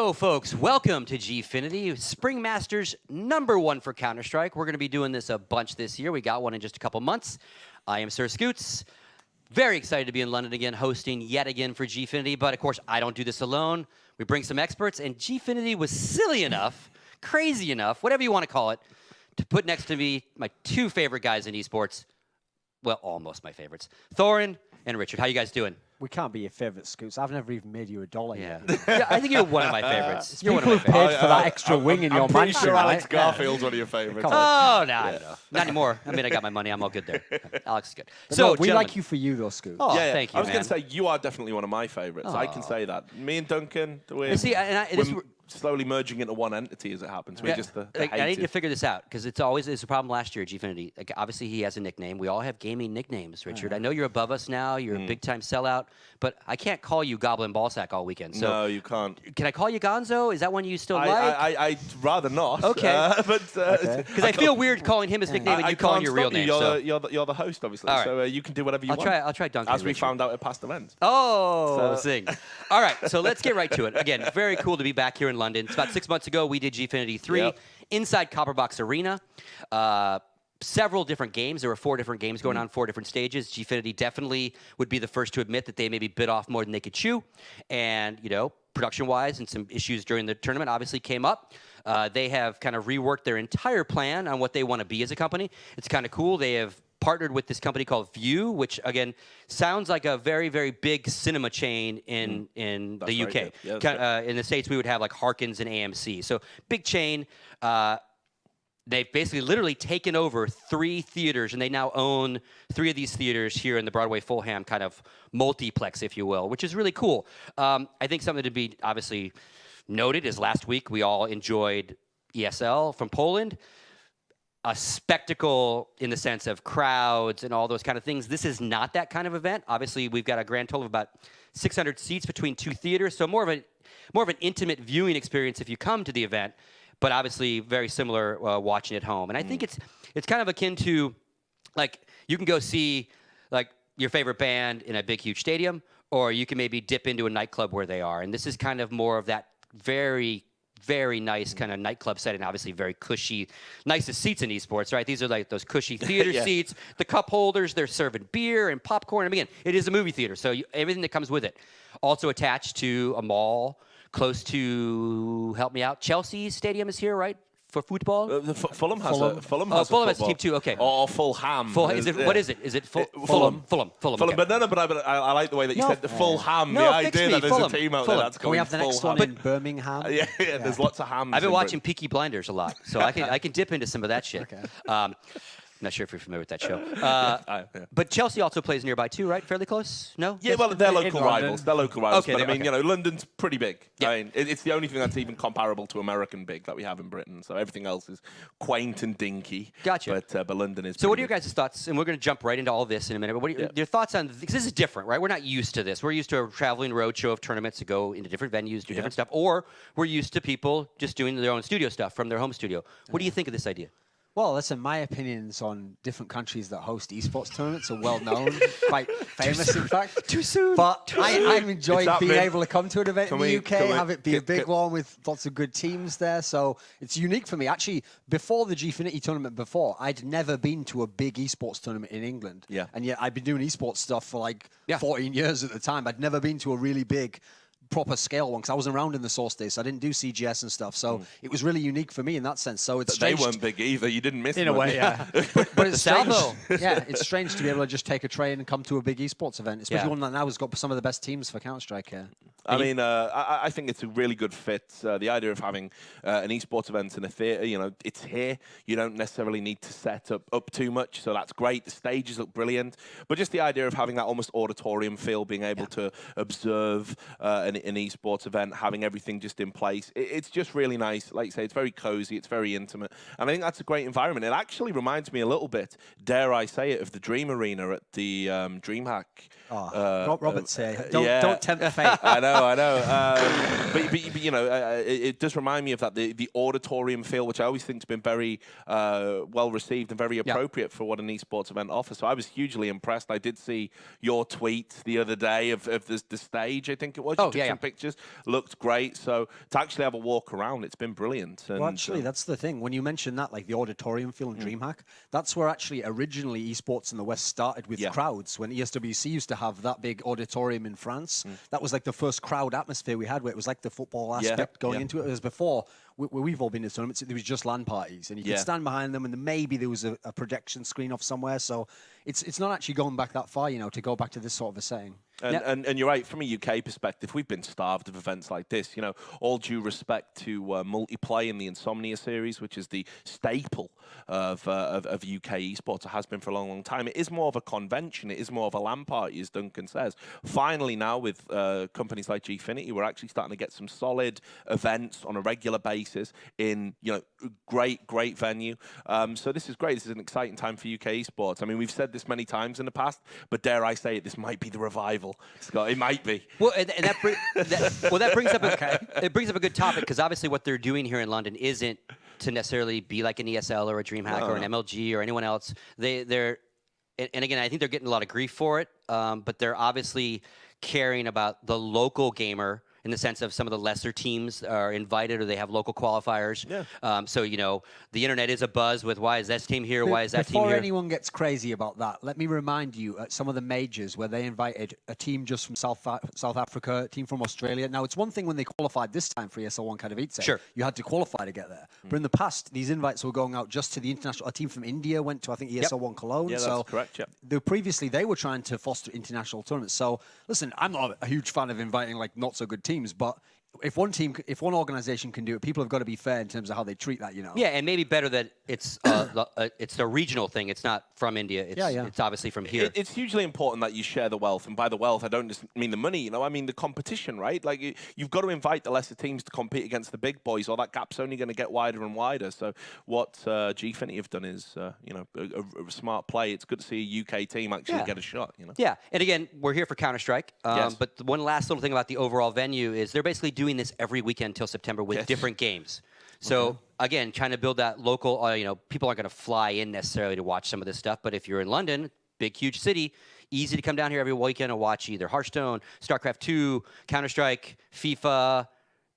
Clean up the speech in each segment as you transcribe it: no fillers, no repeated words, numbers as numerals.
Hello, folks. Welcome to Gfinity, Spring Masters #1 for Counter-Strike. We're going to be doing this a bunch this year. We got one in just a couple months. I am Sir Scoots. Very excited to be in London again, hosting yet again for Gfinity. But, of course, I don't do this alone. We bring some experts, and Gfinity was silly enough, crazy enough, whatever you want to call it, to put next to me my two favorite guys in esports. Well, almost my favorites. Thorin and Richard. How you guys doing? We can't be your favourite, Scoots. I've never even made you $1 Yeah. yet. Yeah, I think you're one of my favorites. You're one of People my who favorites. paid for that extra wing in your pretty mansion, sure right? Alex Garfield's one of your favorites. Oh, no, I don't know. Not anymore. I mean, I got my money. I'm all good there. Alex is good. So we gentlemen. like you for you, though, Scoots. Oh, Yeah, thank you, I was going man. to say, you are definitely one of my favorites. I can say that. Me and Duncan, we're, See, we're slowly merging into one entity as it happens. We're just the I need to haters. figure this out because it's always a problem last year at Gfinity. Like, obviously, he has a nickname. We all have gaming nicknames, Richard. I know you're above us now. You're a big-time sellout. But I can't call you Goblin Ballsack all weekend. So No, you can't. can I call you Gonzo? Is that one you still like? I'd rather not. Okay. Because I feel weird calling him his nickname and you calling your real name. So. You're the host, obviously. All right. So you can do whatever you want. I'll try Duncan. As and we Richard. found out at past events. Oh, zing. All right, so let's get right to it. Again, very cool to be back here in London. It's about 6 months ago. We did Gfinity 3 Yep. inside Copperbox Arena. Several different games. There were 4 different games going on, 4 different stages. Gfinity definitely would be the first to admit that they maybe bit off more than they could chew. And, you know, production-wise and some issues during the tournament obviously came up. They have kind of reworked their entire plan on what they want to be as a company. It's kind of cool. They have partnered with this company called View, which, again, sounds like a very, very big cinema chain in the UK. Yeah, In the States, we would have, like, Harkins and AMC. So, big chain. They've basically literally taken over 3 theaters, and they now own 3 of these theaters here in the Broadway-Fulham kind of multiplex, if you will, which is really cool. I think something to be obviously noted is last week we all enjoyed ESL from Poland. A spectacle in the sense of crowds and all those kind of things. This is not that kind of event. Obviously, we've got a grand total of about 600 seats between 2 theaters, so more of an intimate viewing experience if you come to the event. But obviously very similar watching at home. And I think it's kind of akin to, like, you can go see, like, your favorite band in a big, huge stadium, or you can maybe dip into a nightclub where they are. And this is kind of more of that very, very nice kind of nightclub setting, obviously very cushy, nicest seats in esports, right? These are like those cushy theater seats, the cup holders, they're serving beer and popcorn. And again, it is a movie theater, so everything that comes with it. Also attached to a mall, close to, help me out, Chelsea Stadium is here, right, for football? Fulham has a Fulham has a team too, okay. Or Fulham. What is it? Is it Fulham? Fulham. Okay. But no, but I like the way that you said the Fulham. No, the fix idea me, that there's Fulham. a team out Fulham. there that's Can we going have the next Fulham. one in Birmingham? Yeah, there's lots of hams. I've been in watching Britain. Peaky Blinders a lot, so I can dip into some of that shit. Okay. Not sure if you're familiar with that show. Yeah. But Chelsea also plays nearby too, right? Fairly close? No? Yeah, well, they're local London. rivals. They're local rivals. Okay, But I mean, okay. you know, London's pretty big. Yeah. I mean, it's the only thing that's even comparable to American big that we have in Britain. So everything else is quaint and dinky. Gotcha. But London is. So what are your pretty guys' thoughts? And we're going to jump right into all of this in a minute. But what are your thoughts on, because this is different, right? We're not used to this. We're used to a traveling roadshow of tournaments to go into different venues, do different stuff. Or we're used to people just doing their own studio stuff from their home studio. What do you think of this idea? Well, listen, my opinions on different countries that host esports tournaments are well known, quite famous, in fact. Too soon. But I'm enjoying that being big? able to come to an event in the UK, can we- have it be a big can- one with lots of good teams there. So it's unique for me. Actually, before the Gfinity tournament I'd never been to a big esports tournament in England. Yeah. And yet I'd been doing esports stuff for like 14 years at the time. I'd never been to a really big proper scale one because I wasn't around in the source days, so I didn't do CGS and stuff. So it was really unique for me in that sense. So it's They strange. weren't big either. You didn't miss In them. a way, yeah. but it's strange. salvo. Yeah, it's strange to be able to just take a train and come to a big esports event, especially Yeah. one that now has got some of the best teams for Counter-Strike here. I mean, I think it's a really good fit. The idea of having an esports event in a theatre, you know, it's here. You don't necessarily need to set up too much, so that's great. The stages look brilliant. But just the idea of having that almost auditorium feel, being able to observe an esports event, having everything just in place, it's just really nice. Like you say, it's very cozy, it's very intimate. And I think that's a great environment. It actually reminds me a little bit, dare I say it, of the Dream Arena at the DreamHack. Robert say, don't tempt fate. I know. I know. But you know, it does remind me of that the auditorium feel, which I always think has been very well received and very appropriate for what an esports event offers. So I was hugely impressed. I did see your tweet the other day of the stage. I think it was. You took some pictures. Looked great. So to actually have a walk around, it's been brilliant. And, well, actually, that's the thing. When you mention that, like the auditorium feel in DreamHack, that's where actually originally esports in the West started with crowds. When ESWC used to have that big auditorium in France, that was like the first crowd atmosphere we had, where it was like the football aspect going into it. Whereas before, where we've all been to tournaments, there was just LAN parties, and you could stand behind them, and then maybe there was a projection screen off somewhere. So it's not actually going back that far, you know, to go back to this sort of a setting. And you're right, from a UK perspective, we've been starved of events like this. You know, all due respect to multiplayer in the Insomnia series, which is the staple of UK esports, it has been for a long, long time. It is more of a convention. It is more of a LAN party, as Duncan says. Finally, now with companies like Gfinity, we're actually starting to get some solid events on a regular basis in, you know, great venue. So this is great. This is an exciting time for UK esports. I mean, we've said this many times in the past, but dare I say it, this might be the revival. Scott, it might be. Well, and that brings up it brings up a good topic, because obviously what they're doing here in London isn't to necessarily be like an ESL or a DreamHack or an MLG or anyone else. They're and again, I think they're getting a lot of grief for it, but they're obviously caring about the local gamer, in the sense of some of the lesser teams are invited or they have local qualifiers. So, you know, the internet is abuzz with why is this team here, why is that team here? Before anyone gets crazy about that, let me remind you, at some of the majors where they invited a team just from South Africa, a team from Australia. Now, it's one thing when they qualified this time for ESL 1 Katowice. Sure. You had to qualify to get there. But in the past, these invites were going out just to the international. A team from India went to, I think, ESL 1 Cologne. Yeah, that's correct, Previously, they were trying to foster international tournaments. So, listen, I'm not a huge fan of inviting, like, not so good teams, but if one organization can do it, people have got to be fair in terms of how they treat that, you know. Yeah, and maybe better that it's a regional thing. It's not from India. It's obviously from here. It's hugely important that you share the wealth, and by the wealth, I don't just mean the money. You know, I mean the competition, right? Like you've got to invite the lesser teams to compete against the big boys, or that gap's only going to get wider and wider. So what Gfinity have done is, you know, a smart play. It's good to see a UK team actually get a shot. You know. Yeah, and again, we're here for Counter-Strike. Yes. But the one last little thing about the overall venue is they're basically doing this every weekend until September with different games. So again, trying to build that local, you know, people aren't going to fly in necessarily to watch some of this stuff, but if you're in London, big, huge city, easy to come down here every weekend and watch either Hearthstone, StarCraft 2, Counter-Strike, FIFA,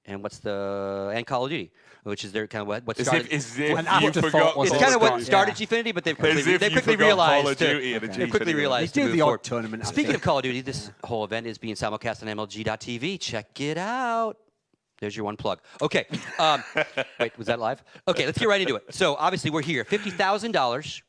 and Call of Duty, which is their kind of what started. It's kind of what started Gfinity, but they quickly realized they do the odd tournament. Speaking of Call of Duty, this whole event is being simulcast on MLG.tv. Check it out. There's your one plug. Okay. Wait, was that live? Okay, let's get right into it. So obviously we're here. $50,000.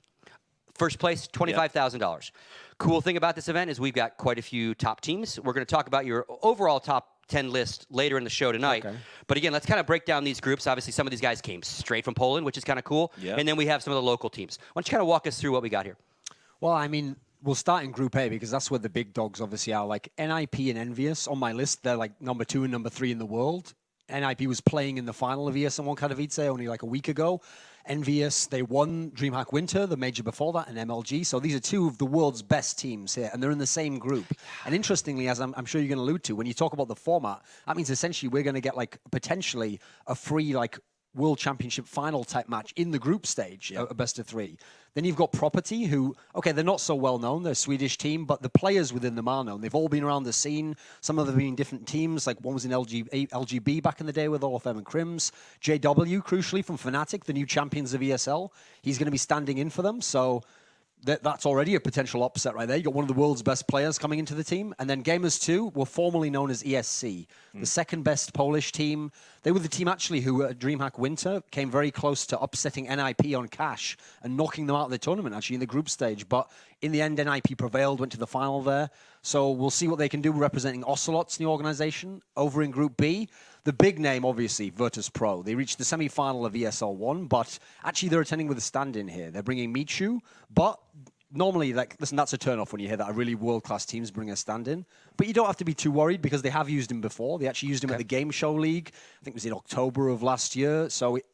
First place, $25,000. Cool thing about this event is we've got quite a few top teams. We're going to talk about your overall top 10 list later in the show tonight. But again, let's kind of break down these groups. Obviously, some of these guys came straight from Poland, which is kind of cool. And then we have some of the local teams. Why don't you kind of walk us through what we got here? Well, I mean, we'll start in Group A because that's where the big dogs obviously are. Like NiP and Envious on my list, they're like number 2 and number 3 in the world. NiP was playing in the final of ESL 1 Katowice only like a week ago. Envious, they won DreamHack Winter, the major before that, and MLG. So these are two of the world's best teams here, and they're in the same group. And interestingly, as I'm sure you're going to allude to, when you talk about the format, that means essentially we're going to get like potentially a free like World Championship final type match in the group stage, a best of 3. Then you've got Property, who, okay, they're not so well known. They're a Swedish team, but the players within them are known. They've all been around the scene. Some of them have been in different teams. Like one was in LGB back in the day with all of them and Crims. JW, crucially, from Fnatic, the new champions of ESL. He's going to be standing in for them. So that's already a potential upset right there. You got one of the world's best players coming into the team. And then Gamers2 were formerly known as ESC, the second best Polish team. They were the team actually who at DreamHack Winter came very close to upsetting NiP on cash and knocking them out of the tournament actually in the group stage. But in the end, NiP prevailed, went to the final there. So we'll see what they can do representing Ocelot's new organization. Over in Group B, the big name, obviously, Virtus.pro. They reached the semi-final of ESL 1, but actually they're attending with a stand-in here. They're bringing Michu, but normally, like, listen, that's a turn-off when you hear that a really world-class team's bring a stand-in. But you don't have to be too worried because they have used him before. They actually used him at the Game Show League. I think it was in October of last year.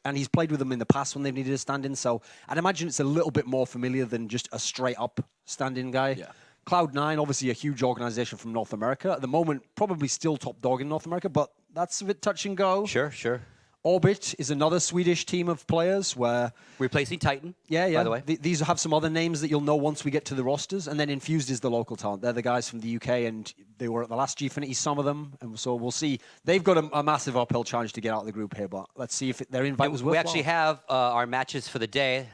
And he's played with them in the past when they've needed a stand-in. So I'd imagine it's a little bit more familiar than just a straight-up stand-in guy. Cloud9, obviously a huge organization from North America. At the moment, probably still top dog in North America, but that's a bit touch and go. Sure, sure. Orbit is another Swedish team of players where... Replacing Titan, Yeah, yeah. by the way. These have some other names that you'll know once we get to the rosters. And then Infused is the local talent. They're the guys from the UK, and they were at the last Gfinity, some of them. And so we'll see. They've got a massive uphill challenge to get out of the group here, but let's see if their invite was worthwhile. We actually have our matches for the day.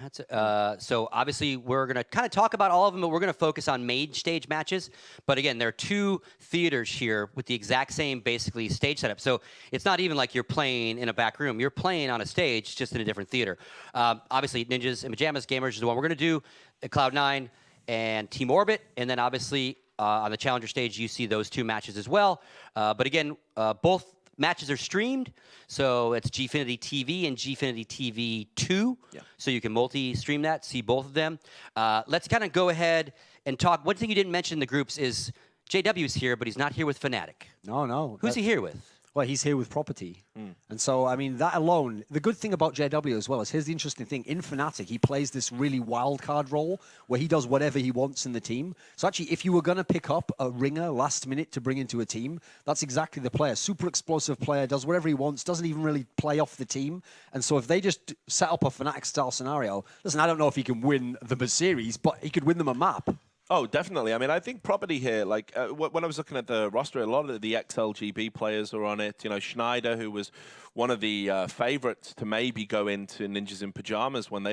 So obviously we're going to kind of talk about all of them, but we're going to focus on main stage matches. But again, there are 2 theaters here with the exact same, basically, stage setup. So it's not even like you're playing in a back room. You're playing on a stage, just in a different theater. Obviously, Ninjas and Pajamas Gamers is the one we're going to do. Cloud9 and Team Orbit. And then obviously on the Challenger stage, you see those 2 matches as well. But again, both matches are streamed. So it's Gfinity TV and Gfinity TV 2. Yeah. So you can multi-stream that, see both of them. Let's kind of go ahead and talk. One thing you didn't mention in the groups is JW's here, but he's not here with Fnatic. No. Who's he here with? Well, he's here with Property. And so, I mean, that alone, the good thing about JW as well is, here's the interesting thing. In Fnatic, he plays this really wild card role where he does whatever he wants in the team. So actually, if you were going to pick up a ringer last minute to bring into a team, that's exactly the player. Super explosive player, does whatever he wants, doesn't even really play off the team. And so if they just set up a Fnatic-style scenario, listen, I don't know if he can win the series, but he could win them a map. Oh, definitely. I mean, I think Property here, like, when I was looking at the roster, a lot of the XLGB players are on it. You know, Schneider, who was one of the favorites to maybe go into Ninjas in Pajamas when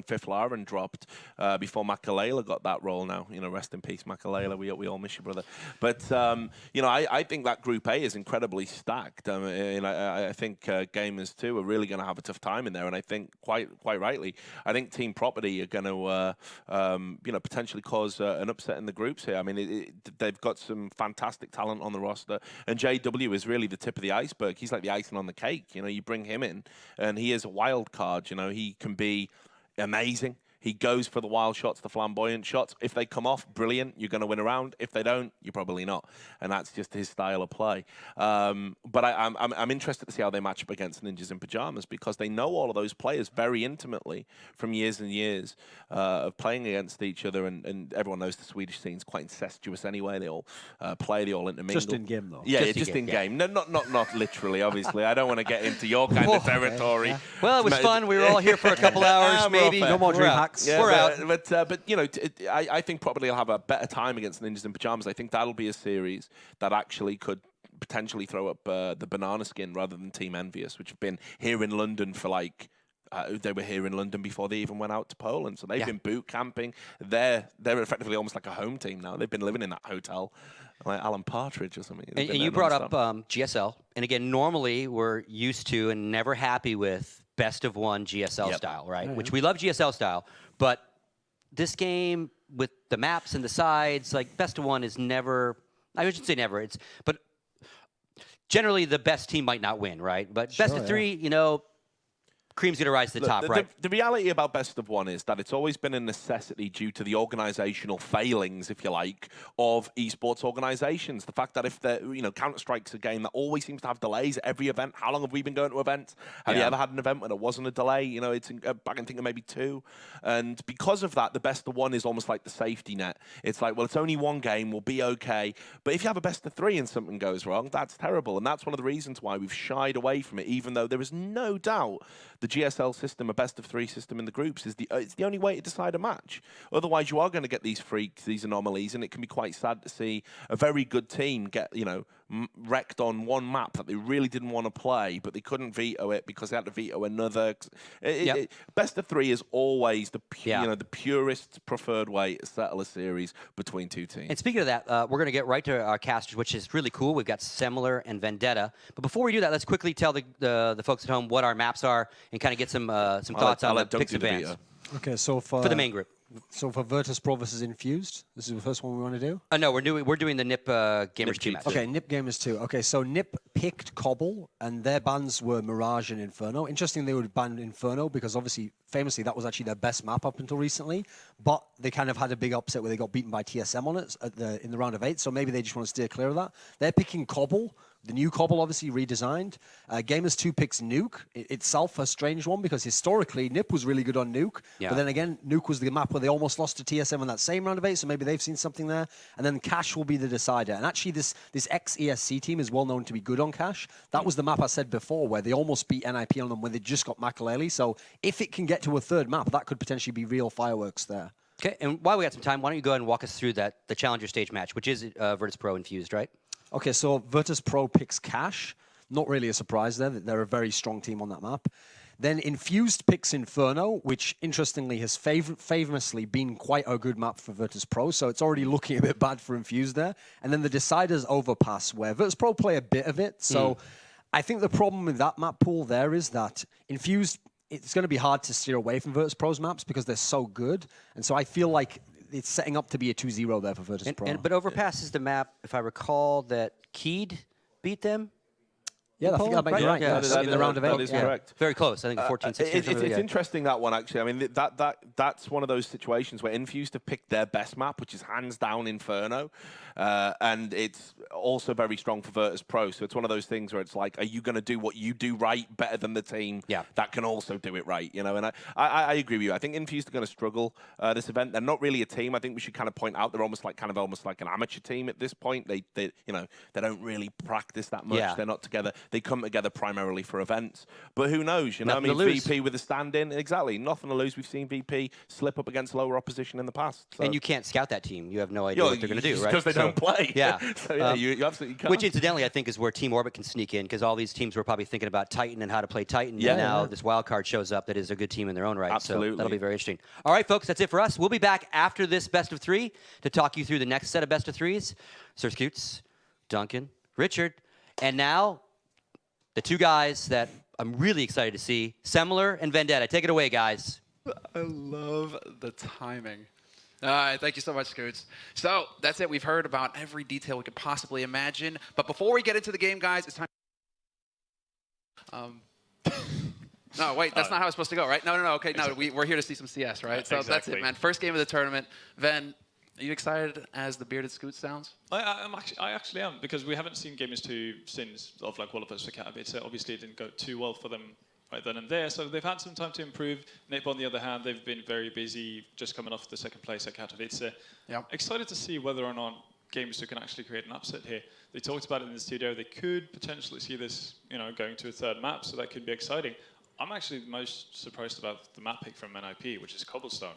Fifth Laren dropped before Makalele got that role now. You know, rest in peace, Makalele. We all miss you, brother. But, you know, I think that Group A is incredibly stacked. I think Gamers2 are really going to have a tough time in there. And I think, quite rightly, I think Team Property are going to, you know, potentially cause an upset in the groups here. I mean, they've got some fantastic talent on the roster, and JW is really the tip of the iceberg. He's like the icing on the cake. You know, you bring him in, and he is a wild card. You know, he can be amazing. He goes for the wild shots, the flamboyant shots. If they come off, brilliant. You're going to win a round. If they don't, you're probably not. And that's just his style of play. But I'm interested to see how they match up against Ninjas in Pajamas, because they know all of those players very intimately from years and years of playing against each other. And everyone knows the Swedish scene's quite incestuous anyway. They all play, they all intermingle. Just in game, though. Yeah, just in game. No, not literally, obviously. I don't want to get into your kind of territory. Yeah. Well, it was fun. We were all here for a couple hours, maybe. No more dream hacks. Yeah, we're out. But you know, I think probably will have a better time against Ninjas in Pajamas. I think that'll be a series that actually could potentially throw up the banana skin rather than Team Envious, which have been here in London for like. They were here in London before they even went out to Poland, so they've been boot camping. They're effectively almost like a home team now. They've been living in that hotel, like Alan Partridge or something. And you brought up GSL, and again, normally we're used to and never happy with best of one GSL style, right? Which we love GSL style, but this game with the maps and the sides, like best of one is never. I shouldn't say never. But generally the best team might not win, right? But best of 3, you know. Cream's going to rise to the top, right? The reality about best of one is that it's always been a necessity due to the organizational failings, if you like, of esports organizations. The fact that if Counter-Strike's a game that always seems to have delays at every event. How long have we been going to events? Have you ever had an event when there wasn't a delay? You know, it's back in thinking maybe 2. And because of that, the best of one is almost like the safety net. It's like, well, it's only one game, we'll be okay. But if you have a best of 3 and something goes wrong, that's terrible. And that's one of the reasons why we've shied away from it, even though there is no doubt the GSL system, a best of 3 system in the groups, is it's the only way to decide a match. Otherwise, you are going to get these freaks, these anomalies, and it can be quite sad to see a very good team get, you know, wrecked on one map that they really didn't want to play, but they couldn't veto it because they had to veto another. Best of 3 is always the the purest preferred way to settle a series between 2 teams. And speaking of that, we're going to get right to our casters, which is really cool. We've got Semler and Vendetta. But before we do that, let's quickly tell the folks at home what our maps are and kind of get some thoughts on the picks advance. Okay, so for the main group. So for Virtus Pro versus Infused, this is the first one we want to do? No, we're doing the NiP Gamers 2 match. Okay, NiP Gamers 2. Okay, so NiP picked Cobble, and their bans were Mirage and Inferno. Interesting they would ban Inferno because obviously, famously, that was actually their best map up until recently. But they kind of had a big upset where they got beaten by TSM on it in the round of 8, so maybe they just want to steer clear of that. They're picking Cobble. the new Cobble, obviously redesigned. Gamers2 picks Nuke, itself a strange one because historically NiP was really good on Nuke, but then again, Nuke was the map where they almost lost to TSM in that same round of 8, so maybe they've seen something there. And then Cash will be the decider. And actually, this ex-ESC team is well known to be good on Cash. That was the map I said before where they almost beat NiP on them when they just got Makaleli. So if it can get to a third map, that could potentially be real fireworks there. Okay, and while we got some time, why don't you go ahead and walk us through the Challenger stage match, which is Virtus Pro Infused, right? Okay, so Virtus Pro picks Cash. Not really a surprise there. They're a very strong team on that map. Then Infused picks Inferno, which interestingly has famously been quite a good map for Virtus Pro, so it's already looking a bit bad for Infused there. And then the Deciders Overpass, where Virtus Pro play a bit of it. So I think the problem with that map pool there is that Infused, it's going to be hard to steer away from Virtus Pro's maps because they're so good. And so I feel like it's setting up to be a 2-0 there for Virtus Pro. But Overpass is the map, if I recall, that Keed beat them. Yeah, I think that might be right. In the round of 8. That is correct. Very close. I think 14-16. It's interesting, that one, actually. I mean, that's one of those situations where Infused have picked their best map, which is hands down Inferno. And it's also very strong for Virtus Pro. So it's one of those things where it's like, are you going to do what you do right better than the team that can also do it right? You know, and I agree with you. I think Infused are going to struggle this event. They're not really a team. I think we should kind of point out they're almost like an amateur team at this point. They you know, they don't really practice that much. Yeah. They're not together. They come together primarily for events. But who knows? You know, Nothing I mean, to lose. VP with a stand-in, exactly. Nothing to lose. We've seen VP slip up against lower opposition in the past. So. And you can't scout that team. You have no idea what they're going to do, right? Because they don't play. Yeah. So yeah, you absolutely can't. Which incidentally, I think is where Team Orbit can sneak in, because all these teams were probably thinking about Titan and how to play Titan. And now this wild card shows up that is a good team in their own right. Absolutely. So that'll be very interesting. All right, folks, that's it for us. We'll be back after this best of 3 to talk you through the next set of best of 3s. Sir Scoots, Duncan, Richard, and now the two guys that I'm really excited to see, Semler and Vendetta. Take it away, guys. I love the timing. All right, thank you so much, Scoots. So that's it. We've heard about every detail we could possibly imagine. But before we get into the game, guys, it's time. No, wait, that's not how it's supposed to go, right? No. Okay, exactly. No, we're here to see some CS, right? So that's it, man. First game of the tournament. Ven, are you excited as the bearded Scoots sounds? I actually am, because we haven't seen Gamers2 since qualifiers for Katowice. Obviously, it didn't go too well for them right then and there, so they've had some time to improve. NiP, on the other hand, they've been very busy, just coming off the second place at Katowice. Yeah. Excited to see whether or not Gamers2 can actually create an upset here. They talked about it in the studio. They could potentially see this, going to a third map, so that could be exciting. I'm actually most surprised about the map pick from NiP, which is Cobblestone.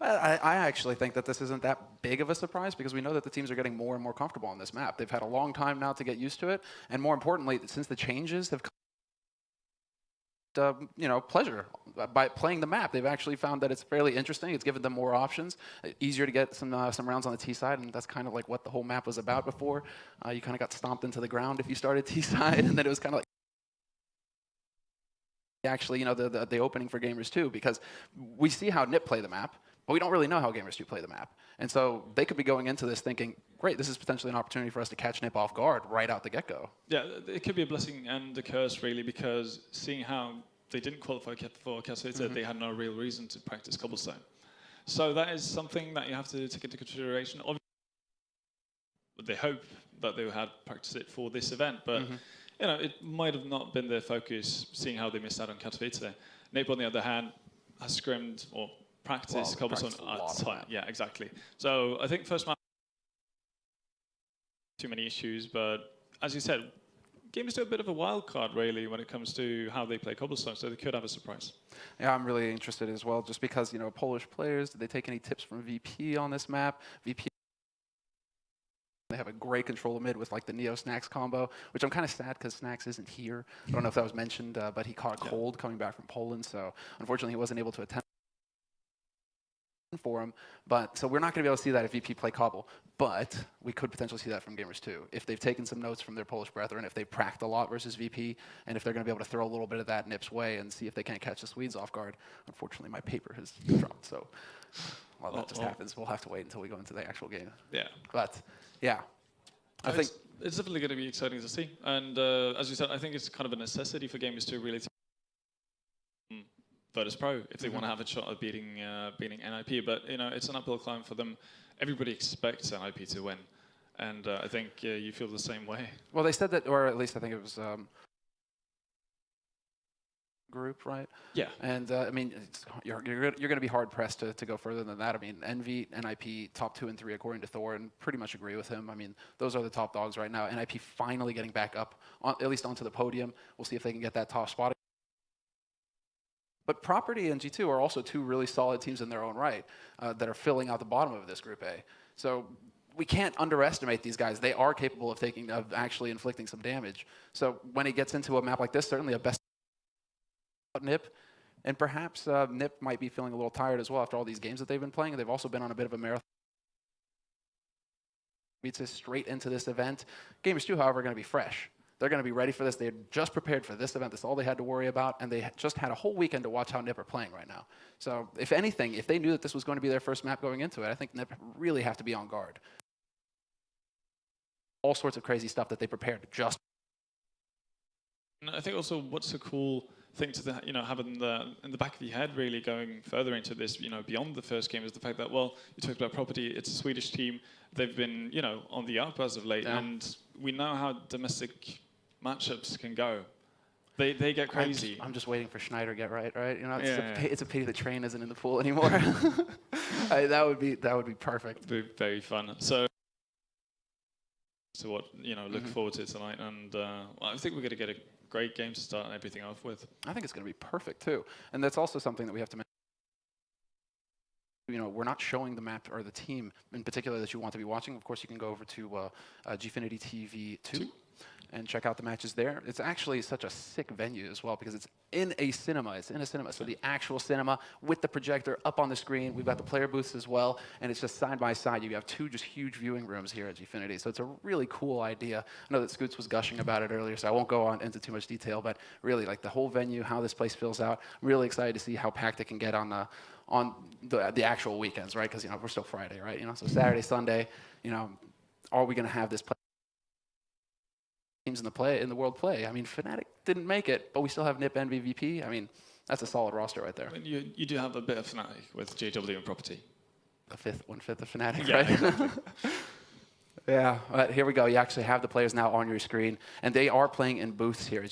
I actually think that this isn't that big of a surprise, because we know that the teams are getting more and more comfortable on this map. They've had a long time now to get used to it, and more importantly, since the changes have come, pleasure by playing the map. They've actually found that it's fairly interesting. It's given them more options, easier to get some rounds on the T side, and that's kind of like what the whole map was about before. You kind of got stomped into the ground if you started T side, and then it was kind of like actually, the opening for Gamers2, because we see how NiP play the map, but we don't really know how Gamers2 play the map. And so they could be going into this thinking, great, this is potentially an opportunity for us to catch NiP off guard right out the get-go. Yeah, it could be a blessing and a curse, really, because seeing how they didn't qualify for Katowice, they had no real reason to practice Cobblestone. So that is something that you have to take into consideration. Obviously, they hope that they had practiced it for this event, but it might have not been their focus, seeing how they missed out on Katowice. NiP, on the other hand, has scrimmed or practiced Cobblestone a ton. Yeah, exactly. So I think first match, too many issues, but as you said, Gamers do a bit of a wild card, really, when it comes to how they play Cobblestone, so they could have a surprise. Yeah, I'm really interested as well, just because, Polish players, did they take any tips from VP on this map? VP, they have a great control of mid with the Neo Snacks combo, which I'm kind of sad because Snacks isn't here. I don't know if that was mentioned, but he caught a cold coming back from Poland, so unfortunately he wasn't able to attend for him. But so we're not going to be able to see that if VP play Cobble, but we could potentially see that from Gamers2 if they've taken some notes from their Polish brethren, if they've pracked a lot versus VP, and if they're going to be able to throw a little bit of that NiP's way and see if they can't catch the Swedes off guard. Unfortunately, my paper has dropped, so while that just happens, we'll have to wait until we go into the actual game. Yeah. But yeah, I think it's definitely going to be exciting to see. And as you said, I think it's kind of a necessity for Gamers2 really to Virtus Pro if they want to have a shot at beating NiP. But it's an uphill climb for them. Everybody expects NiP to win, And I think you feel the same way. Well, they said that, or at least I think it was group, right? Yeah. And I mean, you're going to be hard pressed to go further than that. I mean, Envy, NiP, top 2 and 3 according to Thor, and pretty much agree with him. I mean, those are the top dogs right now. NiP finally getting back up, at least onto the podium. We'll see if they can get that top spot. But Property and G2 are also 2 really solid teams in their own right that are filling out the bottom of this Group A. So we can't underestimate these guys. They are capable of actually inflicting some damage. So when he gets into a map like this, certainly a best NiP, and perhaps NiP might be feeling a little tired as well after all these games that they've been playing. They've also been on a bit of a marathon. Beats us straight into this event. Gamers2, however, are going to be fresh. They're going to be ready for this. They're just prepared for this event. That's all they had to worry about, and they just had a whole weekend to watch how NiP are playing right now. So if anything, if they knew that this was going to be their first map going into it, I think NiP really have to be on guard. All sorts of crazy stuff that they prepared just. And I think also what's a cool thing to have in the back of your head, really going further into this, beyond the first game, is the fact that, well, you talked about Property. It's a Swedish team. They've been, on the up as of late, and we know how domestic matchups can go. They get crazy. I'm just waiting for Schneider to get right? It's a pity the train isn't in the pool anymore. That would be perfect. It'd be very fun. So what look forward to tonight, and I think we're going to get a great game to start everything off with. I think it's going to be perfect too, and that's also something that we have to mention. We're not showing the map or the team in particular that you want to be watching. Of course, you can go over to Gfinity TV 2 and check out the matches there. It's actually such a sick venue as well because it's in a cinema. It's in a cinema, so the actual cinema with the projector up on the screen. We've got the player booths as well, and it's just side by side. You have 2 just huge viewing rooms here at Gfinity, so it's a really cool idea. I know that Scoots was gushing about it earlier, so I won't go on into too much detail, but really, like the whole venue, how this place fills out. I'm really excited to see how packed it can get on the actual weekends, right? Because we're still Friday, right? So Saturday, Sunday, are we going to have this play? Teams in the world play. I mean, Fnatic didn't make it, but we still have NiP and VP. I mean, that's a solid roster right there. I mean, you do have a bit of Fnatic with JW and Property. One-fifth of Fnatic, yeah, right? Exactly. Yeah, but here we go. You actually have the players now on your screen, and they are playing in booths here.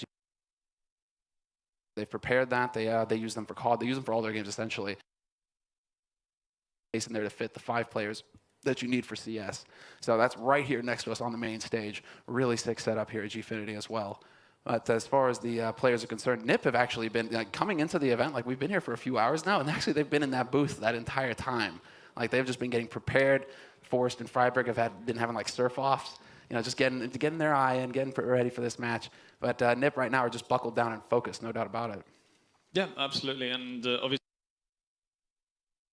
They've prepared that. They use them for COD. They use them for all their games, essentially. In there to fit the 5 players that you need for CS. So that's right here next to us on the main stage. Really sick setup here at Gfinity as well. But as far as the players are concerned, NiP have actually been coming into the event. Like, we've been here for a few hours now, and actually they've been in that booth that entire time. Like, they've just been getting prepared. Forrest and Freiberg have been having like surf-offs, just getting their eye in, getting ready for this match. But NiP right now are just buckled down and focused, no doubt about it. Yeah, absolutely. And obviously,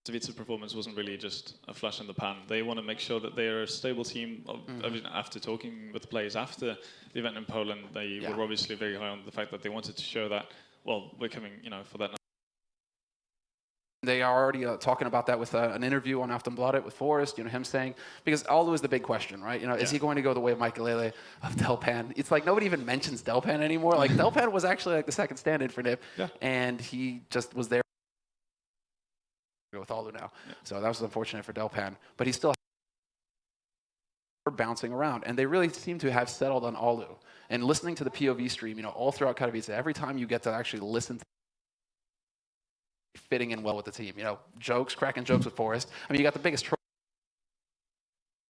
Vita's performance wasn't really just a flash in the pan. They want to make sure that they are a stable team. After talking with the players after the event in Poland, they were obviously very high on the fact that they wanted to show that, well, we're coming, for that. They are already talking about that with an interview on Aftonbladet with Forrest, him saying, because Aldo is the big question, right? Is he going to go the way of Mikelele, of Delpan? It's like nobody even mentions Delpan anymore. Like, Delpan was actually like the second stand-in for NiP, and he just was there with Aldo now. So that was unfortunate for Delpan, but he's still bouncing around, and they really seem to have settled on Aldo. And listening to the POV stream, all throughout Katowice, every time you get to actually listen to fitting in well with the team, cracking jokes with Forrest. I mean, you got the biggest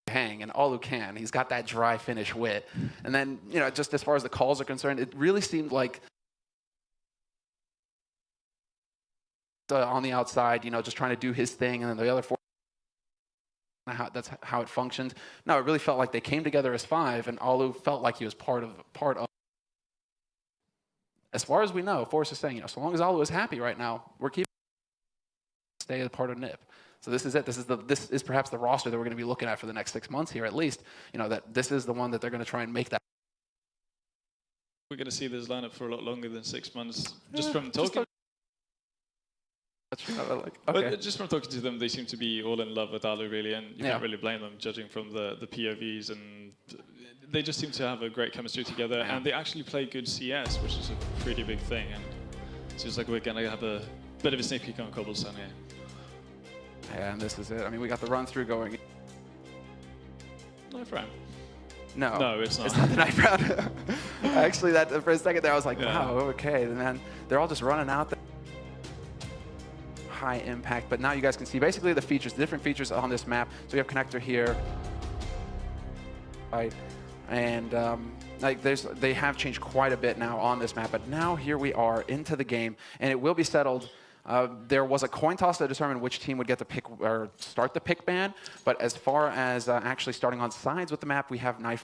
hang, and Aldo can. He's got that dry finish wit. And then, just as far as the calls are concerned, it really seemed like on the outside, just trying to do his thing, and then the other 4. That's how it functioned. No, it really felt like they came together as 5, and Aldo felt like he was part of. As far as we know, Forrest is saying, so long as Aldo is happy right now, we're keeping stay as part of NiP. So this is it. This is perhaps the roster that we're going to be looking at for the next 6 months here, at least. That this is the one that they're going to try and make that. We're going to see this lineup for a lot longer than 6 months. Just from talking. But just from talking to them, they seem to be all in love with Aldo, really, and you can't really blame them, judging from the POVs, and they just seem to have a great chemistry together, and they actually play good CS, which is a pretty big thing, and it seems like we're going to have a bit of a sneak peek on Cobblestone here. And this is it. I mean, we got the run-through going. No, for him. No. No, it's not. It's not the knife round. Actually, that for a second there, I was like, Yeah. wow, okay. And then they're all just running out there. High impact, but now you guys can see basically the features, the different features on this map. So you have connector here, right? And like they have changed quite a bit now on this map, but now here we are into the game, and it will be settled. There was a coin toss to determine which team would get to pick or start the pick ban, but as far as actually starting on sides with the map, we have knife.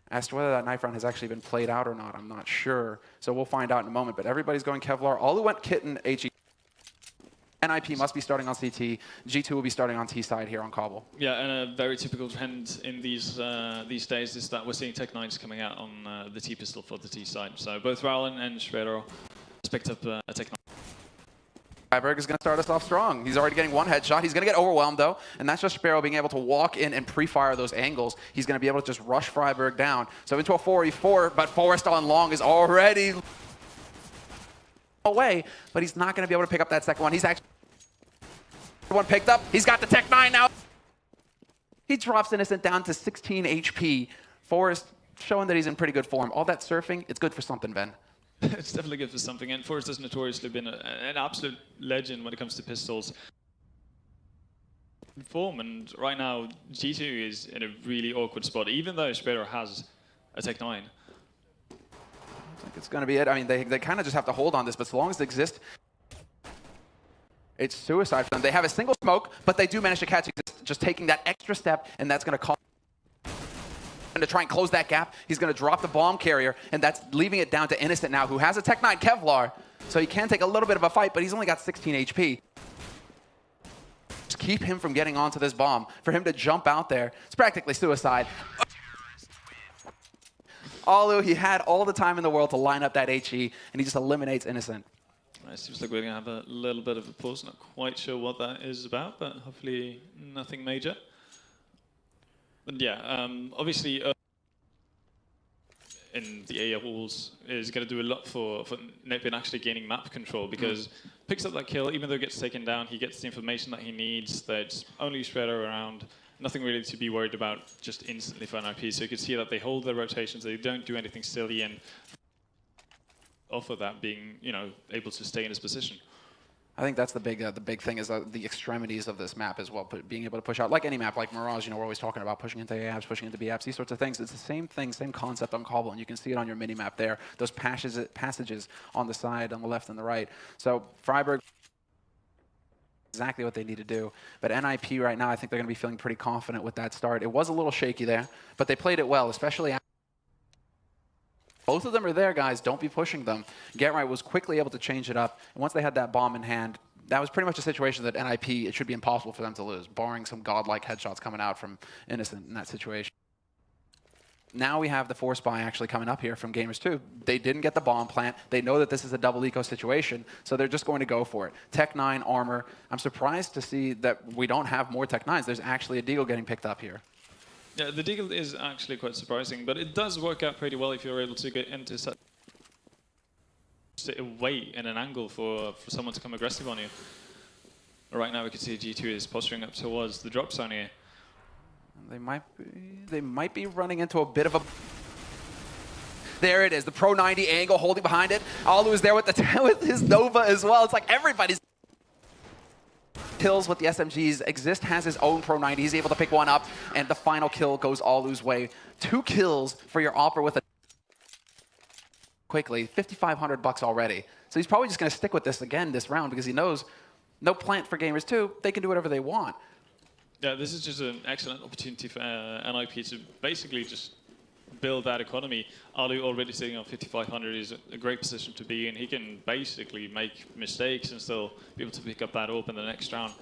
As to whether that knife round has actually been played out or not, I'm not sure. So we'll find out in a moment. But everybody's going Kevlar. All who went Kitten, HE. NiP must be starting on CT. G2 will be starting on T side here on Cobble. Yeah, and a very typical trend in these days is that we're seeing Tech 9s coming out on the T pistol for the T side. So both Rowland and Schroeder has picked up a Tech 9. Freiberg is going to start us off strong. He's already getting one headshot. He's going to get overwhelmed, though, and that's just Sparrow being able to walk in and pre-fire those angles. He's going to be able to just rush Freiberg down. So into a 4v4, but Forrest on long is already away, but he's not going to be able to pick up that second one. He's actually one picked up. He's got the Tech 9 now. He drops Innocent down to 16 HP. Forrest showing that he's in pretty good form. All that surfing, it's good for something, Ben. It's definitely good for something, and Forrest has notoriously been an absolute legend when it comes to pistols. Form, and right now G2 is in a really awkward spot, even though Schroeder has a Tech 9. I think it's going to be it. I mean, they kind of just have to hold on this, but as long as they exist, it's suicide for them. They have a single smoke, but they do manage to catch Exist, just taking that extra step, and that's going to cost. To try and close that gap, he's going to drop the bomb carrier, and that's leaving it down to Innocent now, who has a Tech 9 Kevlar, so he can take a little bit of a fight, but he's only got 16 HP. Just keep him from getting onto this bomb. For him to jump out there, it's practically suicide. Although he had all the time in the world to line up that HE, and he just eliminates Innocent. It seems like we're going to have a little bit of a pause. Not quite sure what that is about, but hopefully nothing major. But yeah, obviously in the area walls is going to do a lot for NiP in actually gaining map control, because picks up that kill, even though it gets taken down, he gets the information that he needs. There's only Shredder around, nothing really to be worried about just instantly for NiP. So you can see that they hold their rotations, they don't do anything silly, and off of that being, you know, able to stay in his position. I think that's the big thing is the extremities of this map as well, being able to push out, like any map, like Mirage, you know, we're always talking about pushing into AABs, pushing into B-apps, these sorts of things. It's the same thing, same concept on Cobble, and you can see it on your mini-map there, those passages on the side, on the left and the right. So Freiberg, exactly what they need to do. But NiP right now, I think they're going to be feeling pretty confident with that start. It was a little shaky there, but they played it well, especially after. Both of them are there, guys. Don't be pushing them. Get Right was quickly able to change it up. And once they had that bomb in hand, that was pretty much a situation that NiP, it should be impossible for them to lose, barring some godlike headshots coming out from Innocent in that situation. Now we have the force buy actually coming up here from Gamers2. They didn't get the bomb plant. They know that this is a double eco situation, so they're just going to go for it. Tech 9 armor. I'm surprised to see that we don't have more Tech 9s. There's actually a Deagle getting picked up here. Yeah, the Deagle is actually quite surprising, but it does work out pretty well if you're able to get into such a wait in an angle for someone to come aggressive on you. Right now we can see G2 is posturing up towards the drop zone here. They might be running into a bit of a... There it is, the Pro 90 angle holding behind it. Alu is there with with his Nova as well. It's like everybody's kills with the SMGs. Exist has his own Pro 90. He's able to pick one up, and the final kill goes Alu's way. 2 kills for your Opera with a... Quickly, $5,500 already. So he's probably just going to stick with this again this round, because he knows no plant for Gamers2. They can do whatever they want. Yeah, this is just an excellent opportunity for NiP to basically just build that economy. Alu already sitting on 5,500 is a great position to be in. He can basically make mistakes and still be able to pick up that AWP in the next round.